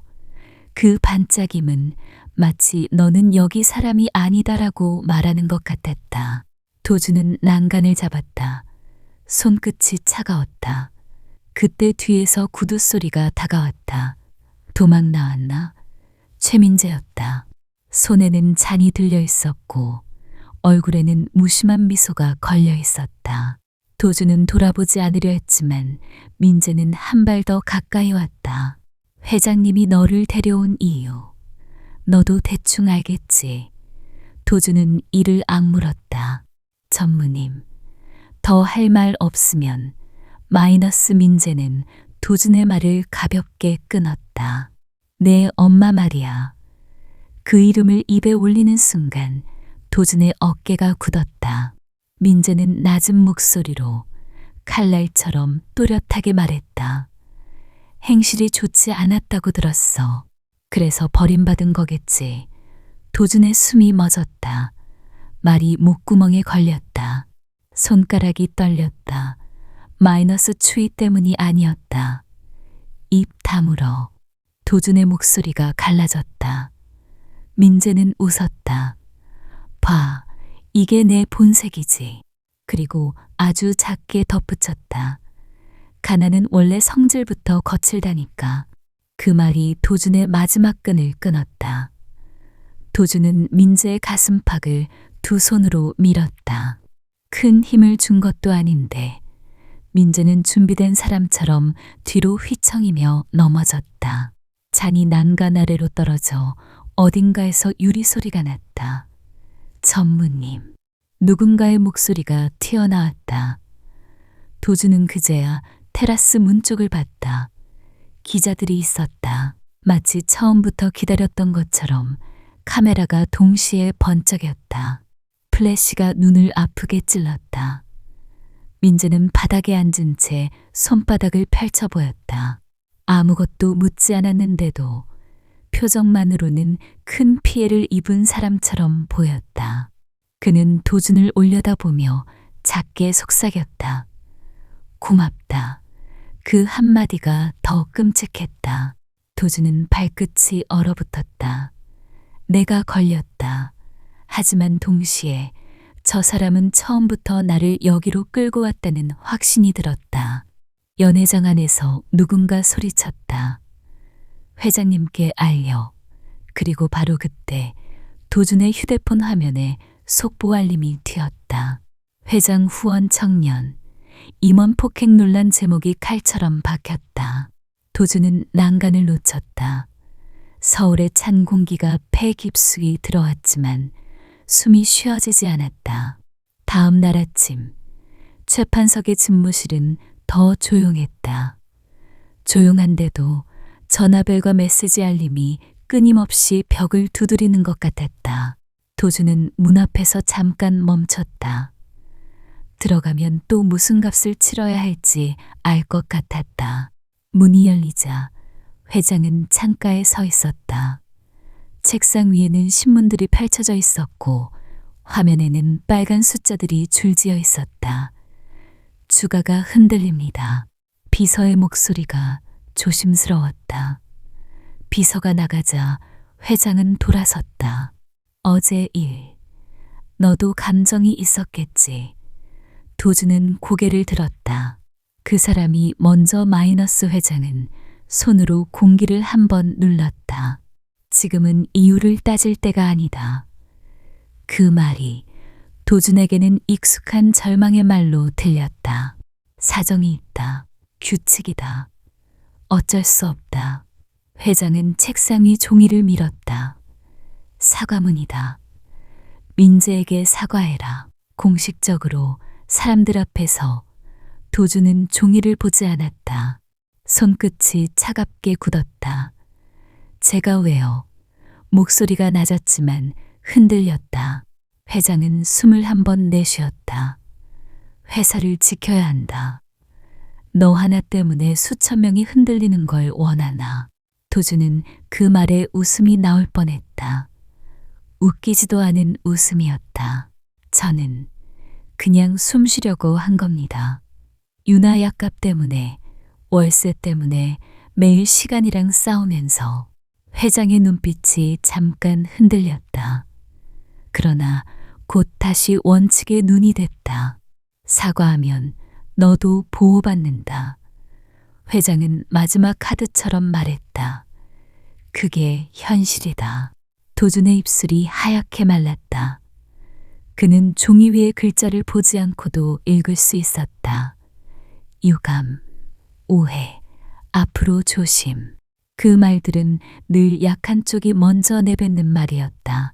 그 반짝임은 마치 너는 여기 사람이 아니다라고 말하는 것 같았다. 도주는 난간을 잡았다. 손끝이 차가웠다. 그때 뒤에서 구두 소리가 다가왔다. 도망 나왔나? 최민재였다. 손에는 잔이 들려 있었고 얼굴에는 무심한 미소가 걸려 있었다. 도주는 돌아보지 않으려 했지만 민재는 한 발 더 가까이 왔다. 회장님이 너를 데려온 이유. 너도 대충 알겠지. 도주는 이를 악물었다. 전무님, 더 할 말 없으면. 마이너스. 민재는 도준의 말을 가볍게 끊었다. 내 엄마 말이야. 그 이름을 입에 올리는 순간 도준의 어깨가 굳었다. 민재는 낮은 목소리로 칼날처럼 또렷하게 말했다. 행실이 좋지 않았다고 들었어. 그래서 버림받은 거겠지. 도준의 숨이 멎었다. 말이 목구멍에 걸렸다. 손가락이 떨렸다. 마이너스 추위 때문이 아니었다. 입 다물어. 도준의 목소리가 갈라졌다. 민재는 웃었다. 봐, 이게 내 본색이지. 그리고 아주 작게 덧붙였다. 가난은 원래 성질부터 거칠다니까. 그 말이 도준의 마지막 끈을 끊었다. 도준은 민재의 가슴팍을 두 손으로 밀었다. 큰 힘을 준 것도 아닌데 민재는 준비된 사람처럼 뒤로 휘청이며 넘어졌다. 잔이 난간 아래로 떨어져 어딘가에서 유리 소리가 났다. 전무님. 누군가의 목소리가 튀어나왔다. 도주는 그제야 테라스 문 쪽을 봤다. 기자들이 있었다. 마치 처음부터 기다렸던 것처럼 카메라가 동시에 번쩍였다. 플래시가 눈을 아프게 찔렀다. 민재는 바닥에 앉은 채 손바닥을 펼쳐 보였다. 아무것도 묻지 않았는데도 표정만으로는 큰 피해를 입은 사람처럼 보였다. 그는 도준을 올려다보며 작게 속삭였다. 고맙다. 그 한마디가 더 끔찍했다. 도준은 발끝이 얼어붙었다. 내가 걸렸다. 하지만 동시에 저 사람은 처음부터 나를 여기로 끌고 왔다는 확신이 들었다. 연회장 안에서 누군가 소리쳤다. 회장님께 알려. 그리고 바로 그때 도준의 휴대폰 화면에 속보 알림이 튀었다. 회장 후원 청년. 임원 폭행 논란 제목이 칼처럼 박혔다. 도준은 난간을 놓쳤다. 서울의 찬 공기가 폐 깊숙이 들어왔지만 숨이 쉬어지지 않았다. 다음 날 아침, 재판석의 집무실은 더 조용했다. 조용한데도 전화벨과 메시지 알림이 끊임없이 벽을 두드리는 것 같았다. 도준은 문 앞에서 잠깐 멈췄다. 들어가면 또 무슨 값을 치러야 할지 알 것 같았다. 문이 열리자 회장은 창가에 서 있었다. 책상 위에는 신문들이 펼쳐져 있었고 화면에는 빨간 숫자들이 줄지어 있었다. 주가가 흔들립니다. 비서의 목소리가 조심스러웠다. 비서가 나가자 회장은 돌아섰다. 어제 일, 너도 감정이 있었겠지. 도준은 고개를 들었다. 그 사람이 먼저 마이너스 회장은 손으로 공기를 한번 눌렀다. 지금은 이유를 따질 때가 아니다. 그 말이 도준에게는 익숙한 절망의 말로 들렸다. 사정이 있다. 규칙이다. 어쩔 수 없다. 회장은 책상 위 종이를 밀었다. 사과문이다. 민재에게 사과해라. 공식적으로 사람들 앞에서. 도준은 종이를 보지 않았다. 손끝이 차갑게 굳었다. 제가 왜요? 목소리가 낮았지만 흔들렸다. 회장은 숨을 한번 내쉬었다. 회사를 지켜야 한다. 너 하나 때문에 수천 명이 흔들리는 걸 원하나? 도준은 그 말에 웃음이 나올 뻔했다. 웃기지도 않은 웃음이었다. 저는 그냥 숨 쉬려고 한 겁니다. 유나 약값 때문에, 월세 때문에 매일 시간이랑 싸우면서. 회장의 눈빛이 잠깐 흔들렸다. 그러나 곧 다시 원칙의 눈이 됐다. 사과하면 너도 보호받는다. 회장은 마지막 카드처럼 말했다. 그게 현실이다. 도준의 입술이 하얗게 말랐다. 그는 종이 위의 글자를 보지 않고도 읽을 수 있었다. 유감, 오해, 앞으로 조심. 그 말들은 늘 약한 쪽이 먼저 내뱉는 말이었다.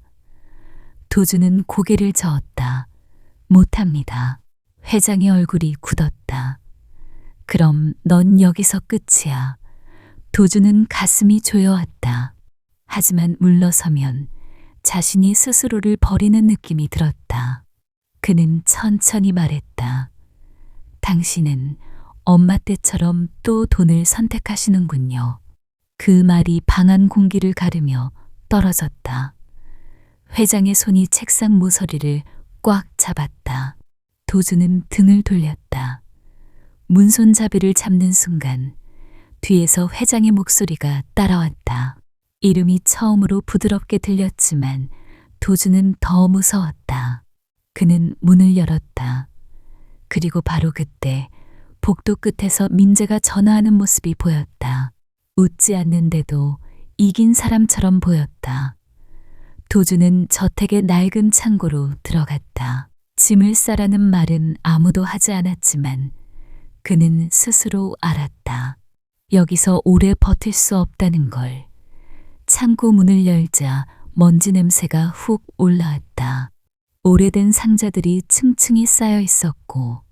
도준은 고개를 저었다. 못합니다. 회장의 얼굴이 굳었다. 그럼 넌 여기서 끝이야. 도준은 가슴이 조여왔다. 하지만 물러서면 자신이 스스로를 버리는 느낌이 들었다. 그는 천천히 말했다. 당신은 엄마 때처럼 또 돈을 선택하시는군요. 그 말이 방한 공기를 가르며 떨어졌다. 회장의 손이 책상 모서리를 꽉 잡았다. 도준은 등을 돌렸다. 문손잡이를 잡는 순간 뒤에서 회장의 목소리가 따라왔다. 이름이 처음으로 부드럽게 들렸지만 도준은 더 무서웠다. 그는 문을 열었다. 그리고 바로 그때 복도 끝에서 민재가 전화하는 모습이 보였다. 웃지 않는데도 이긴 사람처럼 보였다. 도준은 저택의 낡은 창고로 들어갔다. 짐을 싸라는 말은 아무도 하지 않았지만 그는 스스로 알았다. 여기서 오래 버틸 수 없다는 걸. 창고 문을 열자 먼지 냄새가 훅 올라왔다. 오래된 상자들이 층층이 쌓여 있었고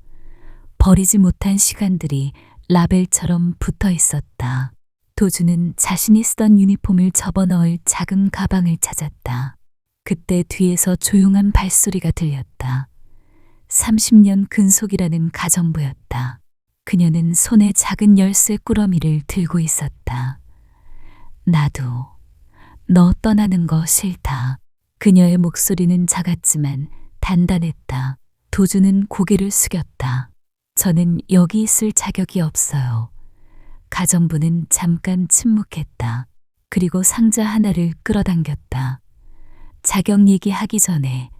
버리지 못한 시간들이 라벨처럼 붙어 있었다. 도준은 자신이 쓰던 유니폼을 접어넣을 작은 가방을 찾았다. 그때 뒤에서 조용한 발소리가 들렸다. 30년 근속이라는 가정부였다. 그녀는 손에 작은 열쇠 꾸러미를 들고 있었다. 나도 너 떠나는 거 싫다. 그녀의 목소리는 작았지만 단단했다. 도주는 고개를 숙였다. 저는 여기 있을 자격이 없어요. 가정부는 잠깐 침묵했다. 그리고 상자 하나를 끌어당겼다. 자격 얘기하기 전에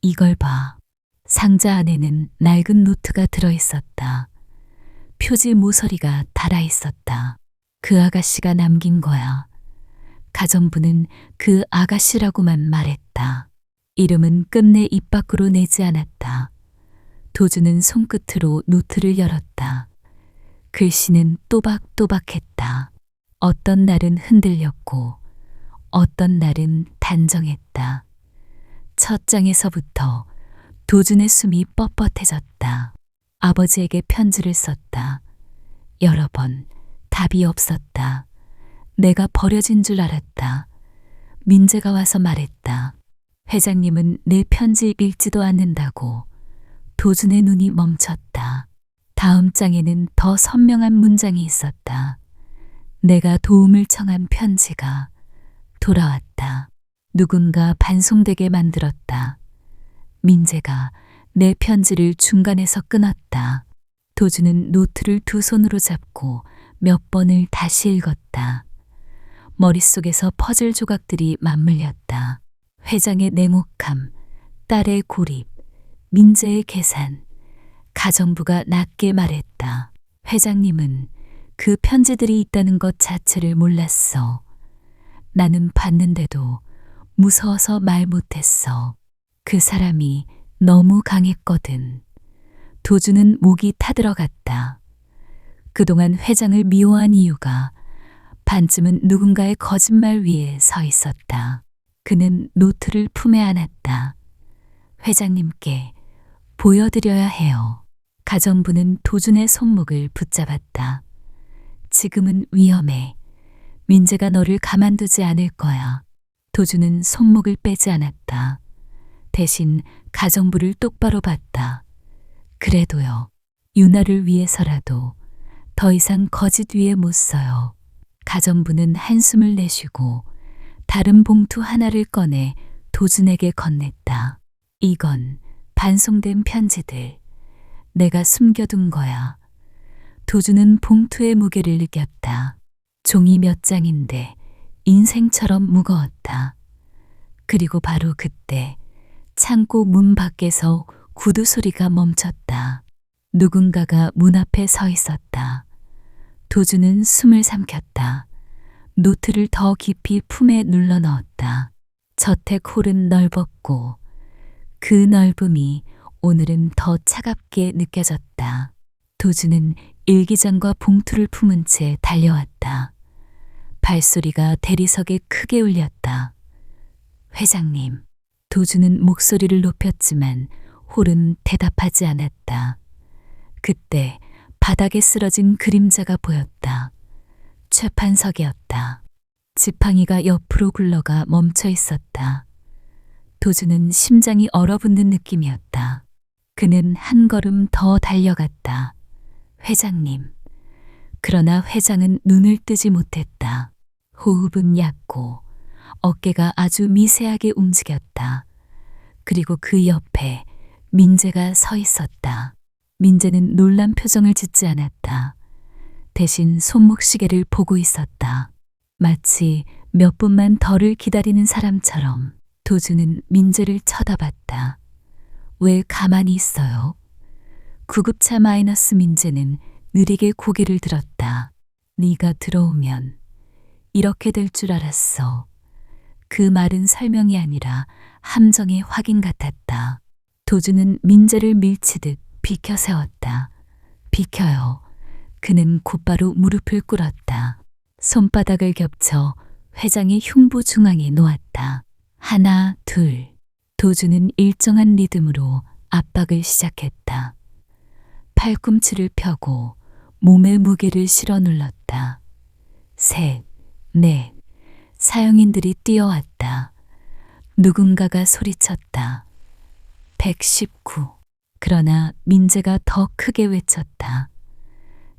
이걸 봐. 상자 안에는 낡은 노트가 들어있었다. 표지 모서리가 달아있었다. 그 아가씨가 남긴 거야. 가정부는 그 아가씨라고만 말했다. 이름은 끝내 입 밖으로 내지 않았다. 도주는 손끝으로 노트를 열었다. 글씨는 또박또박했다. 어떤 날은 흔들렸고 어떤 날은 단정했다. 첫 장에서부터 도준의 숨이 뻣뻣해졌다. 아버지에게 편지를 썼다. 여러 번 답이 없었다. 내가 버려진 줄 알았다. 민재가 와서 말했다. 회장님은 내 편지 읽지도 않는다고. 도준의 눈이 멈췄다. 다음 장에는 더 선명한 문장이 있었다. 내가 도움을 청한 편지가 돌아왔다. 누군가 반송되게 만들었다. 민재가 내 편지를 중간에서 끊었다. 도주는 노트를 두 손으로 잡고 몇 번을 다시 읽었다. 머릿속에서 퍼즐 조각들이 맞물렸다. 회장의 냉혹함, 딸의 고립, 민재의 계산. 가정부가 낮게 말했다. 회장님은 그 편지들이 있다는 것 자체를 몰랐어. 나는 봤는데도 무서워서 말 못했어. 그 사람이 너무 강했거든. 도주는 목이 타들어갔다. 그동안 회장을 미워한 이유가 반쯤은 누군가의 거짓말 위에 서 있었다. 그는 노트를 품에 안았다. 회장님께 보여드려야 해요. 가정부는 도준의 손목을 붙잡았다. 지금은 위험해. 민재가 너를 가만두지 않을 거야. 도준은 손목을 빼지 않았다. 대신 가정부를 똑바로 봤다. 그래도요. 유나를 위해서라도 더 이상 거짓 위에 못 서요. 가정부는 한숨을 내쉬고 다른 봉투 하나를 꺼내 도준에게 건넸다. 이건 반송된 편지들. 내가 숨겨둔 거야. 도준은 봉투의 무게를 느꼈다. 종이 몇 장인데 인생처럼 무거웠다. 그리고 바로 그때 창고 문 밖에서 구두 소리가 멈췄다. 누군가가 문 앞에 서 있었다. 도주는 숨을 삼켰다. 노트를 더 깊이 품에 눌러 넣었다. 저택 홀은 넓었고 그 넓음이 오늘은 더 차갑게 느껴졌다. 도주는 일기장과 봉투를 품은 채 달려왔다. 발소리가 대리석에 크게 울렸다. 회장님. 도주는 목소리를 높였지만 홀은 대답하지 않았다. 그때 바닥에 쓰러진 그림자가 보였다. 최판석이었다. 지팡이가 옆으로 굴러가 멈춰 있었다. 도주는 심장이 얼어붙는 느낌이었다. 그는 한 걸음 더 달려갔다. 회장님. 그러나 회장은 눈을 뜨지 못했다. 호흡은 얕고 어깨가 아주 미세하게 움직였다. 그리고 그 옆에 민재가 서 있었다. 민재는 놀란 표정을 짓지 않았다. 대신 손목시계를 보고 있었다. 마치 몇 분만 더를 기다리는 사람처럼 도주는 민재를 쳐다봤다. 왜 가만히 있어요? 구급차 마이너스 민재는 느리게 고개를 들었다. 네가 들어오면 이렇게 될 줄 알았어. 그 말은 설명이 아니라 함정의 확인 같았다. 도주는 민재를 밀치듯 비켜 세웠다. 비켜요. 그는 곧바로 무릎을 꿇었다. 손바닥을 겹쳐 회장의 흉부 중앙에 놓았다. 하나, 둘. 도주는 일정한 리듬으로 압박을 시작했다. 팔꿈치를 펴고 몸의 무게를 실어 눌렀다. 셋, 넷. 사형인들이 뛰어왔다. 누군가가 소리쳤다. 119. 그러나 민재가 더 크게 외쳤다.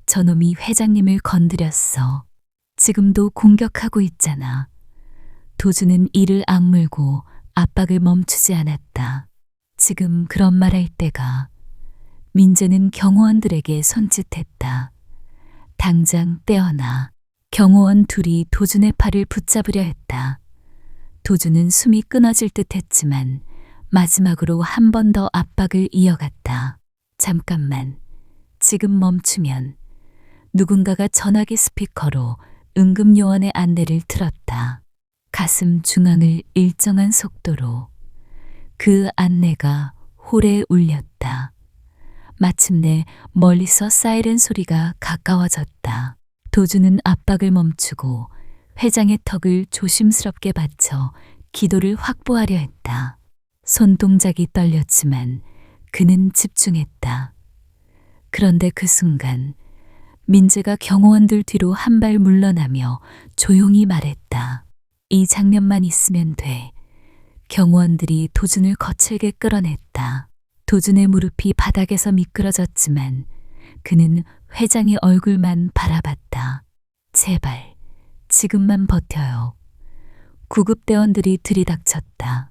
저놈이 회장님을 건드렸어. 지금도 공격하고 있잖아. 도주는 이를 악물고 압박을 멈추지 않았다. 지금 그런 말할 때가. 민재는 경호원들에게 손짓했다. 당장 떼어놔. 경호원 둘이 도준의 팔을 붙잡으려 했다. 도준은 숨이 끊어질 듯 했지만 마지막으로 한 번 더 압박을 이어갔다. 잠깐만. 지금 멈추면. 누군가가 전화기 스피커로 응급요원의 안내를 틀었다. 가슴 중앙을 일정한 속도로. 그 안내가 홀에 울렸다. 마침내 멀리서 사이렌 소리가 가까워졌다. 도주는 압박을 멈추고 회장의 턱을 조심스럽게 받쳐 기도를 확보하려 했다. 손동작이 떨렸지만 그는 집중했다. 그런데 그 순간 민재가 경호원들 뒤로 한 발 물러나며 조용히 말했다. 이 장면만 있으면 돼. 경호원들이 도준을 거칠게 끌어냈다. 도준의 무릎이 바닥에서 미끄러졌지만 그는 회장의 얼굴만 바라봤다. 제발, 지금만 버텨요. 구급대원들이 들이닥쳤다.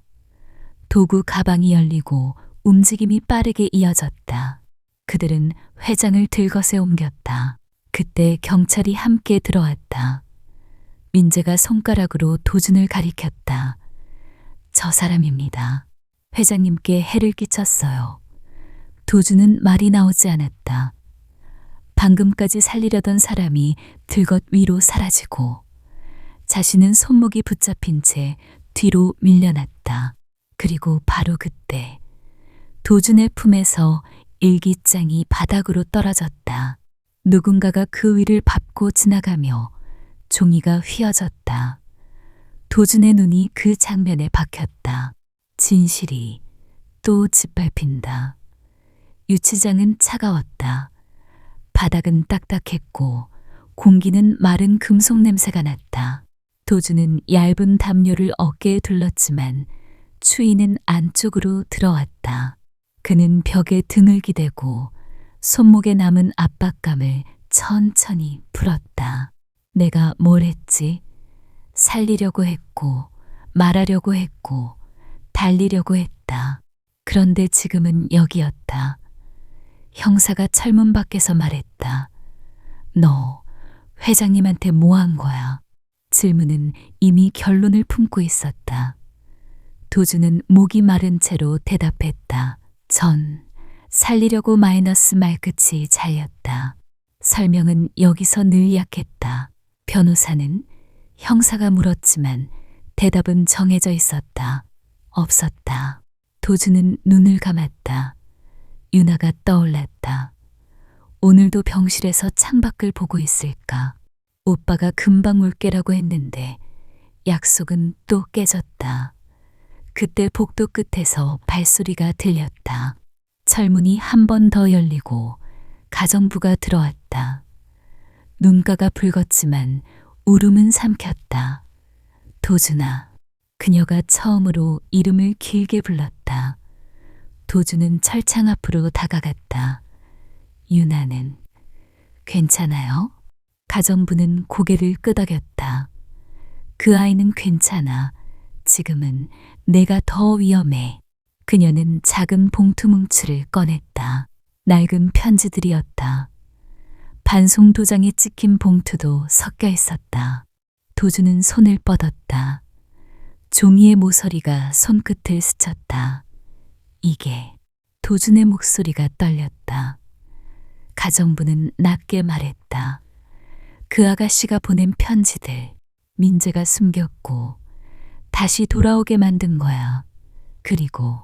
도구 가방이 열리고 움직임이 빠르게 이어졌다. 그들은 회장을 들것에 옮겼다. 그때 경찰이 함께 들어왔다. 민재가 손가락으로 도준을 가리켰다. 저 사람입니다. 회장님께 해를 끼쳤어요. 도준은 말이 나오지 않았다. 방금까지 살리려던 사람이 들것 위로 사라지고 자신은 손목이 붙잡힌 채 뒤로 밀려났다. 그리고 바로 그때 도준의 품에서 일기장이 바닥으로 떨어졌다. 누군가가 그 위를 밟고 지나가며 종이가 휘어졌다. 도준의 눈이 그 장면에 박혔다. 진실이 또 짓밟힌다. 유치장은 차가웠다. 바닥은 딱딱했고 공기는 마른 금속 냄새가 났다. 도준은 얇은 담요를 어깨에 둘렀지만 추위는 안쪽으로 들어왔다. 그는 벽에 등을 기대고 손목에 남은 압박감을 천천히 풀었다. 내가 뭘 했지? 살리려고 했고, 말하려고 했고, 달리려고 했다. 그런데 지금은 여기였다. 형사가 철문 밖에서 말했다. 너 회장님한테 뭐 한 거야? 질문은 이미 결론을 품고 있었다. 도주는 목이 마른 채로 대답했다. 전 살리려고 마이너스 말끝이 잘렸다. 설명은 여기서 늘 약했다. 변호사는 형사가 물었지만 대답은 정해져 있었다. 없었다. 도주는 눈을 감았다. 유나가 떠올랐다. 오늘도 병실에서 창밖을 보고 있을까? 오빠가 금방 올게라고 했는데 약속은 또 깨졌다. 그때 복도 끝에서 발소리가 들렸다. 철문이 한 번 더 열리고 가정부가 들어왔다. 눈가가 붉었지만 울음은 삼켰다. 도준아. 그녀가 처음으로 이름을 길게 불렀다. 도준은 철창 앞으로 다가갔다. 유나는 괜찮아요? 가정부는 고개를 끄덕였다. 그 아이는 괜찮아. 지금은 내가 더 위험해. 그녀는 작은 봉투 뭉치를 꺼냈다. 낡은 편지들이었다. 반송 도장이 찍힌 봉투도 섞여 있었다. 도주는 손을 뻗었다. 종이의 모서리가 손끝을 스쳤다. 이게. 도준의 목소리가 떨렸다. 가정부는 낮게 말했다. 그 아가씨가 보낸 편지들 민재가 숨겼고 다시 돌아오게 만든 거야. 그리고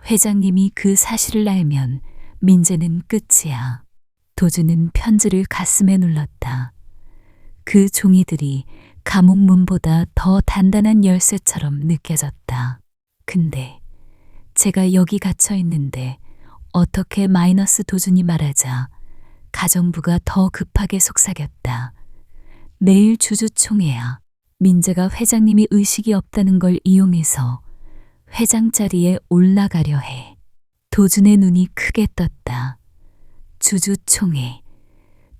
회장님이 그 사실을 알면 민재는 끝이야. 도준은 편지를 가슴에 눌렀다. 그 종이들이 감옥 문보다 더 단단한 열쇠처럼 느껴졌다. 근데 제가 여기 갇혀 있는데 어떻게 마이너스 도준이 말하자 가정부가 더 급하게 속삭였다. 내일 주주총회야. 민재가 회장님이 의식이 없다는 걸 이용해서 회장 자리에 올라가려 해. 도준의 눈이 크게 떴다. 주주총회.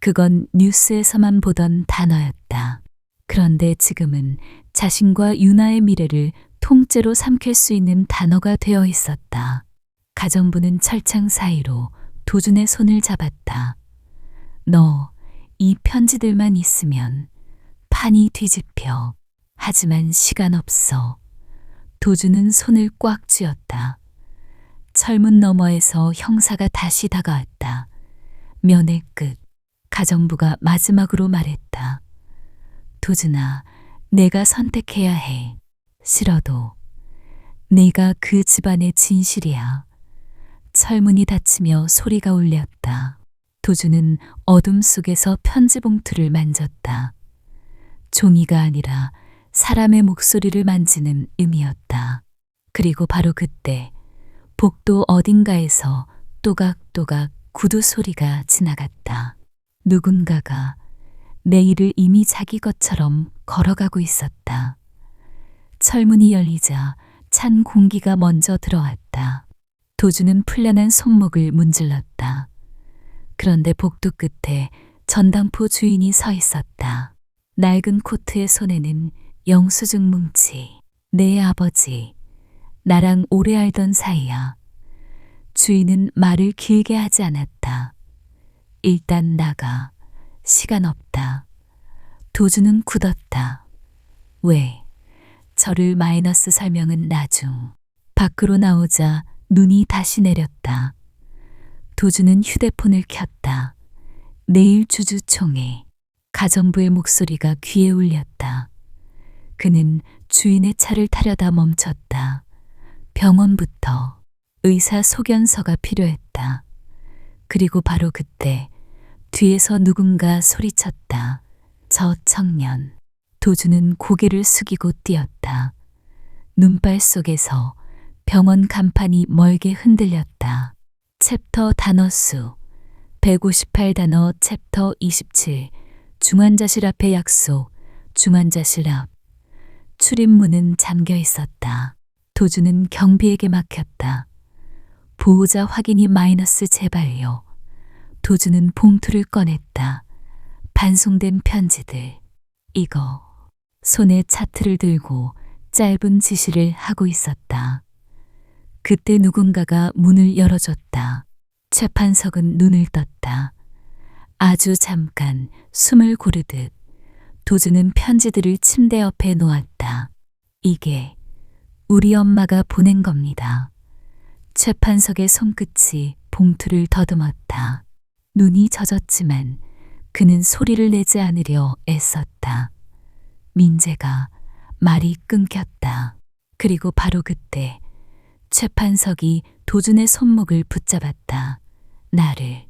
그건 뉴스에서만 보던 단어였다. 그런데 지금은 자신과 유나의 미래를 통째로 삼킬 수 있는 단어가 되어 있었다. 가정부는 철창 사이로 도준의 손을 잡았다. 너, 이 편지들만 있으면 판이 뒤집혀. 하지만 시간 없어. 도준은 손을 꽉 쥐었다. 철문 너머에서 형사가 다시 다가왔다. 면의 끝. 가정부가 마지막으로 말했다. 도준아, 내가 선택해야 해. 싫어도. 네가 그 집안의 진실이야. 철문이 닫히며 소리가 울렸다. 도준은 어둠 속에서 편지 봉투를 만졌다. 종이가 아니라 사람의 목소리를 만지는 음이었다. 그리고 바로 그때 복도 어딘가에서 또각또각 구두 소리가 지나갔다. 누군가가 내일을 이미 자기 것처럼 걸어가고 있었다. 철문이 열리자 찬 공기가 먼저 들어왔다. 도준은 풀려난 손목을 문질렀다. 그런데 복도 끝에 전당포 주인이 서 있었다. 낡은 코트의 손에는 영수증 뭉치. 내 아버지, 나랑 오래 알던 사이야. 주인은 말을 길게 하지 않았다. 일단 나가. 시간 없다. 도준은 굳었다. 왜? 저를 마이너스 설명은 나중. 밖으로 나오자 눈이 다시 내렸다. 도준은 휴대폰을 켰다. 내일 주주총회. 가정부의 목소리가 귀에 울렸다. 그는 주인의 차를 타려다 멈췄다. 병원부터 의사 소견서가 필요했다. 그리고 바로 그때 뒤에서 누군가 소리쳤다. 저 청년. 도준은 고개를 숙이고 뛰었다. 눈발 속에서 병원 간판이 멀게 흔들렸다. 챕터 단어수 158단어 챕터 27 중환자실 앞에 약속. 중환자실 앞. 출입문은 잠겨 있었다. 도준은 경비에게 막혔다. 보호자 확인이 마이너스 제발요. 도준은 봉투를 꺼냈다. 반송된 편지들. 이거. 손에 차트를 들고 짧은 지시를 하고 있었다. 그때 누군가가 문을 열어줬다. 최판석은 눈을 떴다. 아주 잠깐 숨을 고르듯 도준은 편지들을 침대 옆에 놓았다. 이게 우리 엄마가 보낸 겁니다. 최판석의 손끝이 봉투를 더듬었다. 눈이 젖었지만 그는 소리를 내지 않으려 애썼다. 민재가 말이 끊겼다. 그리고 바로 그때 최판석이 도준의 손목을 붙잡았다. 나를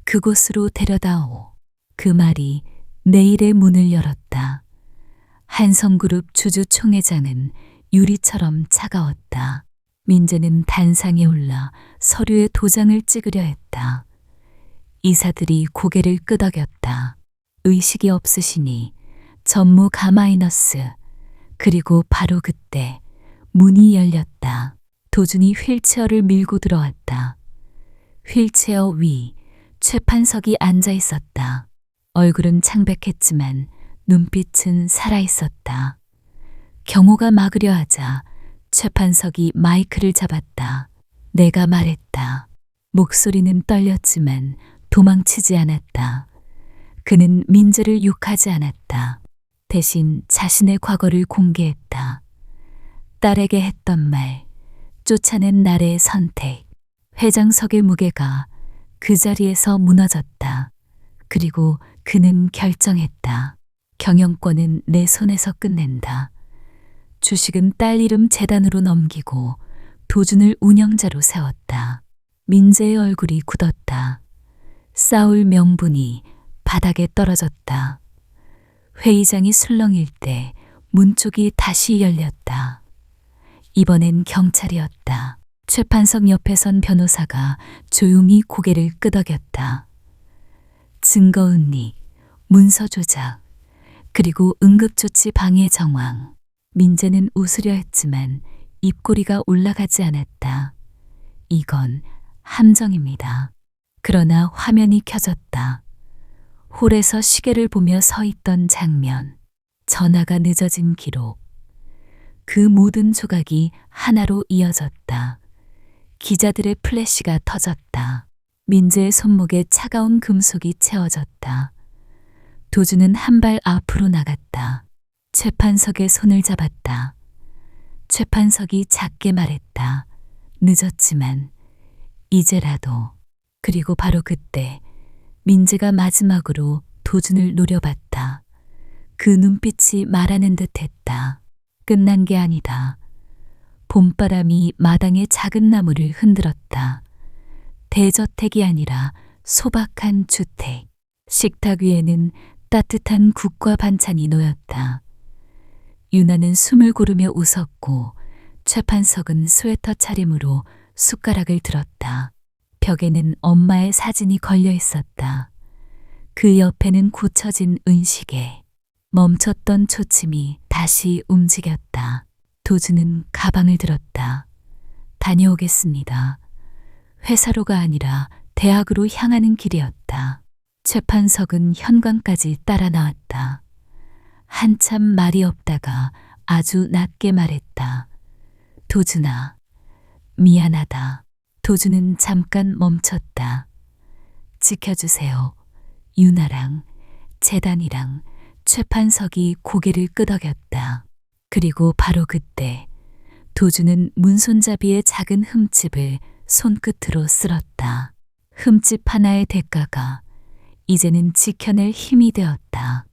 그곳으로 데려다오. 그 말이 내일의 문을 열었다. 한성그룹 주주총회장은 유리처럼 차가웠다. 민재는 단상에 올라 서류에 도장을 찍으려 했다. 이사들이 고개를 끄덕였다. 의식이 없으시니 전무 가마이너스. 그리고 바로 그때 문이 열렸다. 도준이 휠체어를 밀고 들어왔다. 휠체어 위 최판석이 앉아 있었다. 얼굴은 창백했지만 눈빛은 살아있었다. 경호가 막으려 하자 최판석이 마이크를 잡았다. 내가 말했다. 목소리는 떨렸지만 도망치지 않았다. 그는 민재를 욕하지 않았다. 대신 자신의 과거를 공개했다. 딸에게 했던 말, 쫓아낸 날의 선택, 회장석의 무게가 그 자리에서 무너졌다. 그리고 그는 결정했다. 경영권은 내 손에서 끝낸다. 주식은 딸 이름 재단으로 넘기고 도준을 운영자로 세웠다. 민재의 얼굴이 굳었다. 싸울 명분이 바닥에 떨어졌다. 회의장이 술렁일 때 문 쪽이 다시 열렸다. 이번엔 경찰이었다. 최판석 옆에 선 변호사가 조용히 고개를 끄덕였다. 증거 은닉, 문서 조작, 그리고 응급조치 방해 정황. 민재는 웃으려 했지만 입꼬리가 올라가지 않았다. 이건 함정입니다. 그러나 화면이 켜졌다. 홀에서 시계를 보며 서 있던 장면. 전화가 늦어진 기록. 그 모든 조각이 하나로 이어졌다. 기자들의 플래시가 터졌다. 민재의 손목에 차가운 금속이 채워졌다. 도주는 한 발 앞으로 나갔다. 최판석의 손을 잡았다. 최판석이 작게 말했다. 늦었지만 이제라도. 그리고 바로 그때 민재가 마지막으로 도준을 노려봤다. 그 눈빛이 말하는 듯했다. 끝난 게 아니다. 봄바람이 마당의 작은 나무를 흔들었다. 대저택이 아니라 소박한 주택. 식탁 위에는 따뜻한 국과 반찬이 놓였다. 유나는 숨을 고르며 웃었고 최판석은 스웨터 차림으로 숟가락을 들었다. 벽에는 엄마의 사진이 걸려 있었다. 그 옆에는 굳혀진 은시계. 멈췄던 초침이 다시 움직였다. 도주는 가방을 들었다. 다녀오겠습니다. 회사로가 아니라 대학으로 향하는 길이었다. 최판석은 현관까지 따라 나왔다. 한참 말이 없다가 아주 낮게 말했다. 도준아, 미안하다. 도준은 잠깐 멈췄다. 지켜주세요. 유나랑 재단이랑 최판석이 고개를 끄덕였다. 그리고 바로 그때 도준은 문손잡이의 작은 흠집을 손끝으로 쓸었다. 흠집 하나의 대가가 이제는 지켜낼 힘이 되었다.